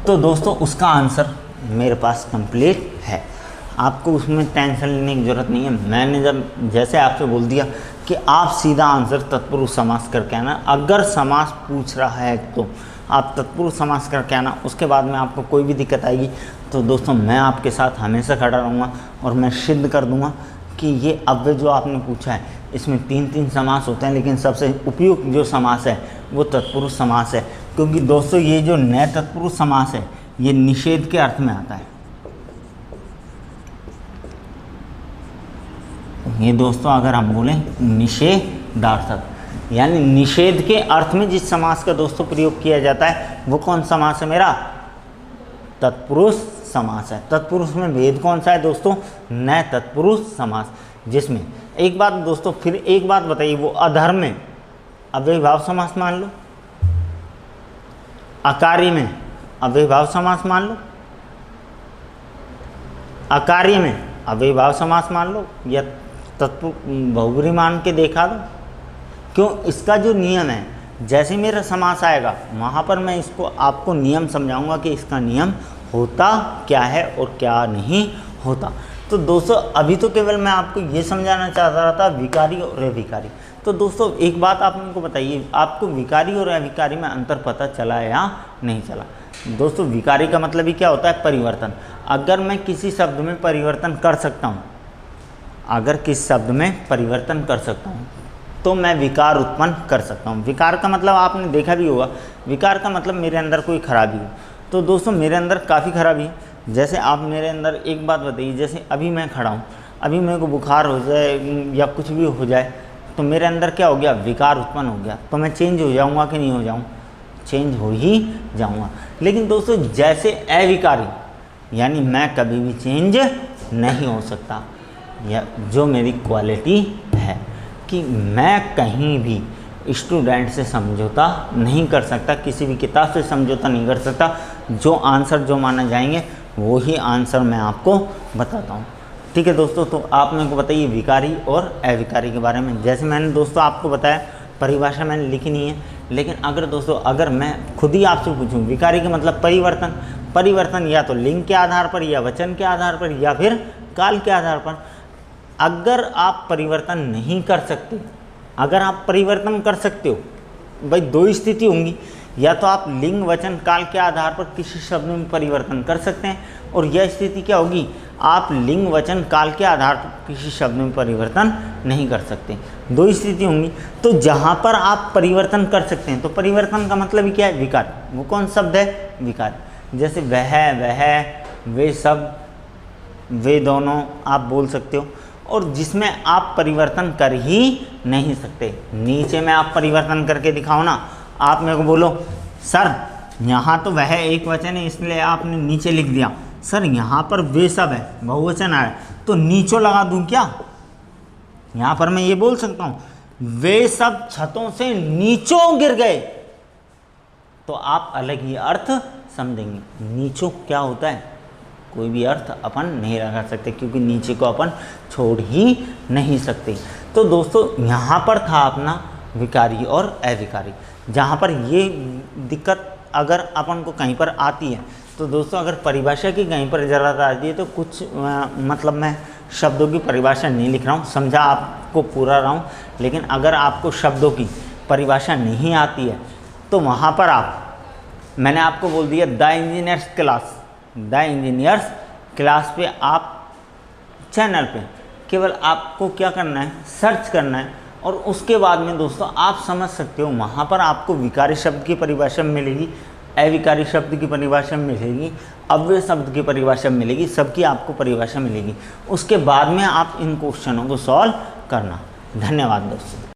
तो दोस्तों उसका आंसर मेरे पास कंप्लीट है। आपको उसमें टेंशन लेने की ज़रूरत नहीं है। मैंने जब जैसे आपसे बोल दिया कि आप सीधा आंसर तत्पुरुष समास करके आना, अगर समास पूछ रहा है तो आप तत्पुरुष समास करके आना। उसके बाद में आपको कोई भी दिक्कत आएगी तो दोस्तों मैं आपके साथ हमेशा खड़ा रहूँगा और मैं सिद्ध कर दूँगा कि ये अव्यय जो आपने पूछा है इसमें 3 समास होते हैं, लेकिन सबसे उपयुक्त जो समास है वो तत्पुरुष समास है, क्योंकि दोस्तों ये जो नए तत्पुरुष समास है ये निषेध के अर्थ में आता है। ये दोस्तों अगर हम बोलें निषेधार्थक, यानी निषेध के अर्थ में जिस समास का दोस्तों प्रयोग किया जाता है वो कौन समास है मेरा? तत्पुरुष समास है। तत्पुरुष में भेद कौन सा है दोस्तों? नए तत्पुरुष समास, जिसमें एक बात दोस्तों, फिर एक बात बताइए, वो अधर्म में अव्ययीभाव समास मान लो, अकार्य में अव्ययीभाव समास मान लो, अकार्य में अव्ययीभाव समास मान लो, या बहुब्रीहि मान के देखा दो। क्यों? इसका जो नियम है, जैसे मेरा समास आएगा वहाँ पर मैं इसको आपको नियम समझाऊंगा कि इसका नियम होता क्या है और क्या नहीं होता। तो दोस्तों अभी तो केवल मैं आपको ये समझाना चाह रहा था विकारी और अविकारी। तो दोस्तों एक बात आप मेरे को बताइए, आपको विकारी और अविकारी में अंतर पता चला या नहीं चला? दोस्तों विकारी का मतलब ही क्या होता है? परिवर्तन। अगर मैं किसी शब्द में परिवर्तन कर सकता हूँ, अगर किस शब्द में परिवर्तन कर सकता हूँ तो मैं विकार उत्पन्न कर सकता हूँ। विकार का मतलब आपने देखा भी होगा, विकार का मतलब मेरे अंदर कोई खराबी हो। तो दोस्तों मेरे अंदर काफ़ी खराबी है। जैसे आप मेरे अंदर एक बात बताइए, जैसे अभी मैं खड़ा हूँ, अभी मेरे को बुखार हो जाए या कुछ भी हो जाए तो मेरे अंदर क्या हो गया? विकार उत्पन्न हो गया। तो मैं चेंज हो जाऊँगा कि नहीं हो जाऊँ? चेंज हो ही जाऊँगा। लेकिन दोस्तों जैसे अविकारी, यानी मैं कभी भी चेंज नहीं हो सकता, या जो मेरी क्वालिटी है कि मैं कहीं भी स्टूडेंट से समझौता नहीं कर सकता, किसी भी किताब से समझौता नहीं कर सकता। जो आंसर जो माना जाएंगे वो ही आंसर मैं आपको बताता हूँ। ठीक है दोस्तों, तो आप मेरे को बताइए विकारी और अविकारी के बारे में। जैसे मैंने दोस्तों आपको बताया, परिभाषा मैंने लिखी नहीं है, लेकिन अगर दोस्तों अगर मैं खुद ही आपसे पूछूं, विकारी का मतलब परिवर्तन, परिवर्तन या तो लिंग के आधार पर या वचन के आधार पर या फिर काल के आधार पर। अगर आप परिवर्तन नहीं कर सकते, अगर आप परिवर्तन कर सकते हो, भाई दो स्थिति होंगी, या तो आप लिंग वचन काल के आधार पर किसी शब्द में परिवर्तन कर सकते हैं, और यह स्थिति क्या होगी? आप लिंग वचन काल के आधार पर किसी शब्द में परिवर्तन नहीं कर सकते। दो स्थिति होंगी। तो जहाँ पर आप परिवर्तन कर सकते हैं, तो परिवर्तन का मतलब ही क्या है? विकार। वो कौन शब्द है? विकार। जैसे वह, वे सब, वे दोनों आप बोल सकते हो। और जिसमें आप परिवर्तन कर ही नहीं सकते, नीचे में आप परिवर्तन करके दिखाओ ना। आप मेरे को बोलो सर यहाँ तो वह एक वचन है इसलिए आपने नीचे लिख दिया, सर यहाँ पर वे सब है बहुवचन आया तो नीचो लगा दूं क्या? यहाँ पर मैं ये बोल सकता हूँ वे सब छतों से नीचों गिर गए, तो आप अलग ही अर्थ समझेंगे। नीचो क्या होता है? कोई भी अर्थ अपन नहीं लगा सकते, क्योंकि नीचे को अपन छोड़ ही नहीं सकते। तो दोस्तों यहाँ पर था अपना विकारी और अविकारी। जहाँ पर ये दिक्कत अगर अपन को कहीं पर आती है, तो दोस्तों अगर परिभाषा की कहीं पर ज़रूरत आती है तो कुछ मतलब मैं शब्दों की परिभाषा नहीं लिख रहा हूँ, समझा आपको पूरा रहा हूँ। लेकिन अगर आपको शब्दों की परिभाषा नहीं आती है तो वहाँ पर मैंने आपको बोल दिया the engineers class, the engineers class पे आप चैनल पे केवल आपको क्या करना है? सर्च करना है, और उसके बाद में दोस्तों आप समझ सकते हो। वहाँ पर आपको विकारी शब्द की परिभाषा मिलेगी, अविकारी शब्द की परिभाषा मिलेगी, अव्यय शब्द की परिभाषा मिलेगी, सबकी आपको परिभाषा मिलेगी। उसके बाद में आप इन क्वेश्चनों को सॉल्व करना। धन्यवाद दोस्तों।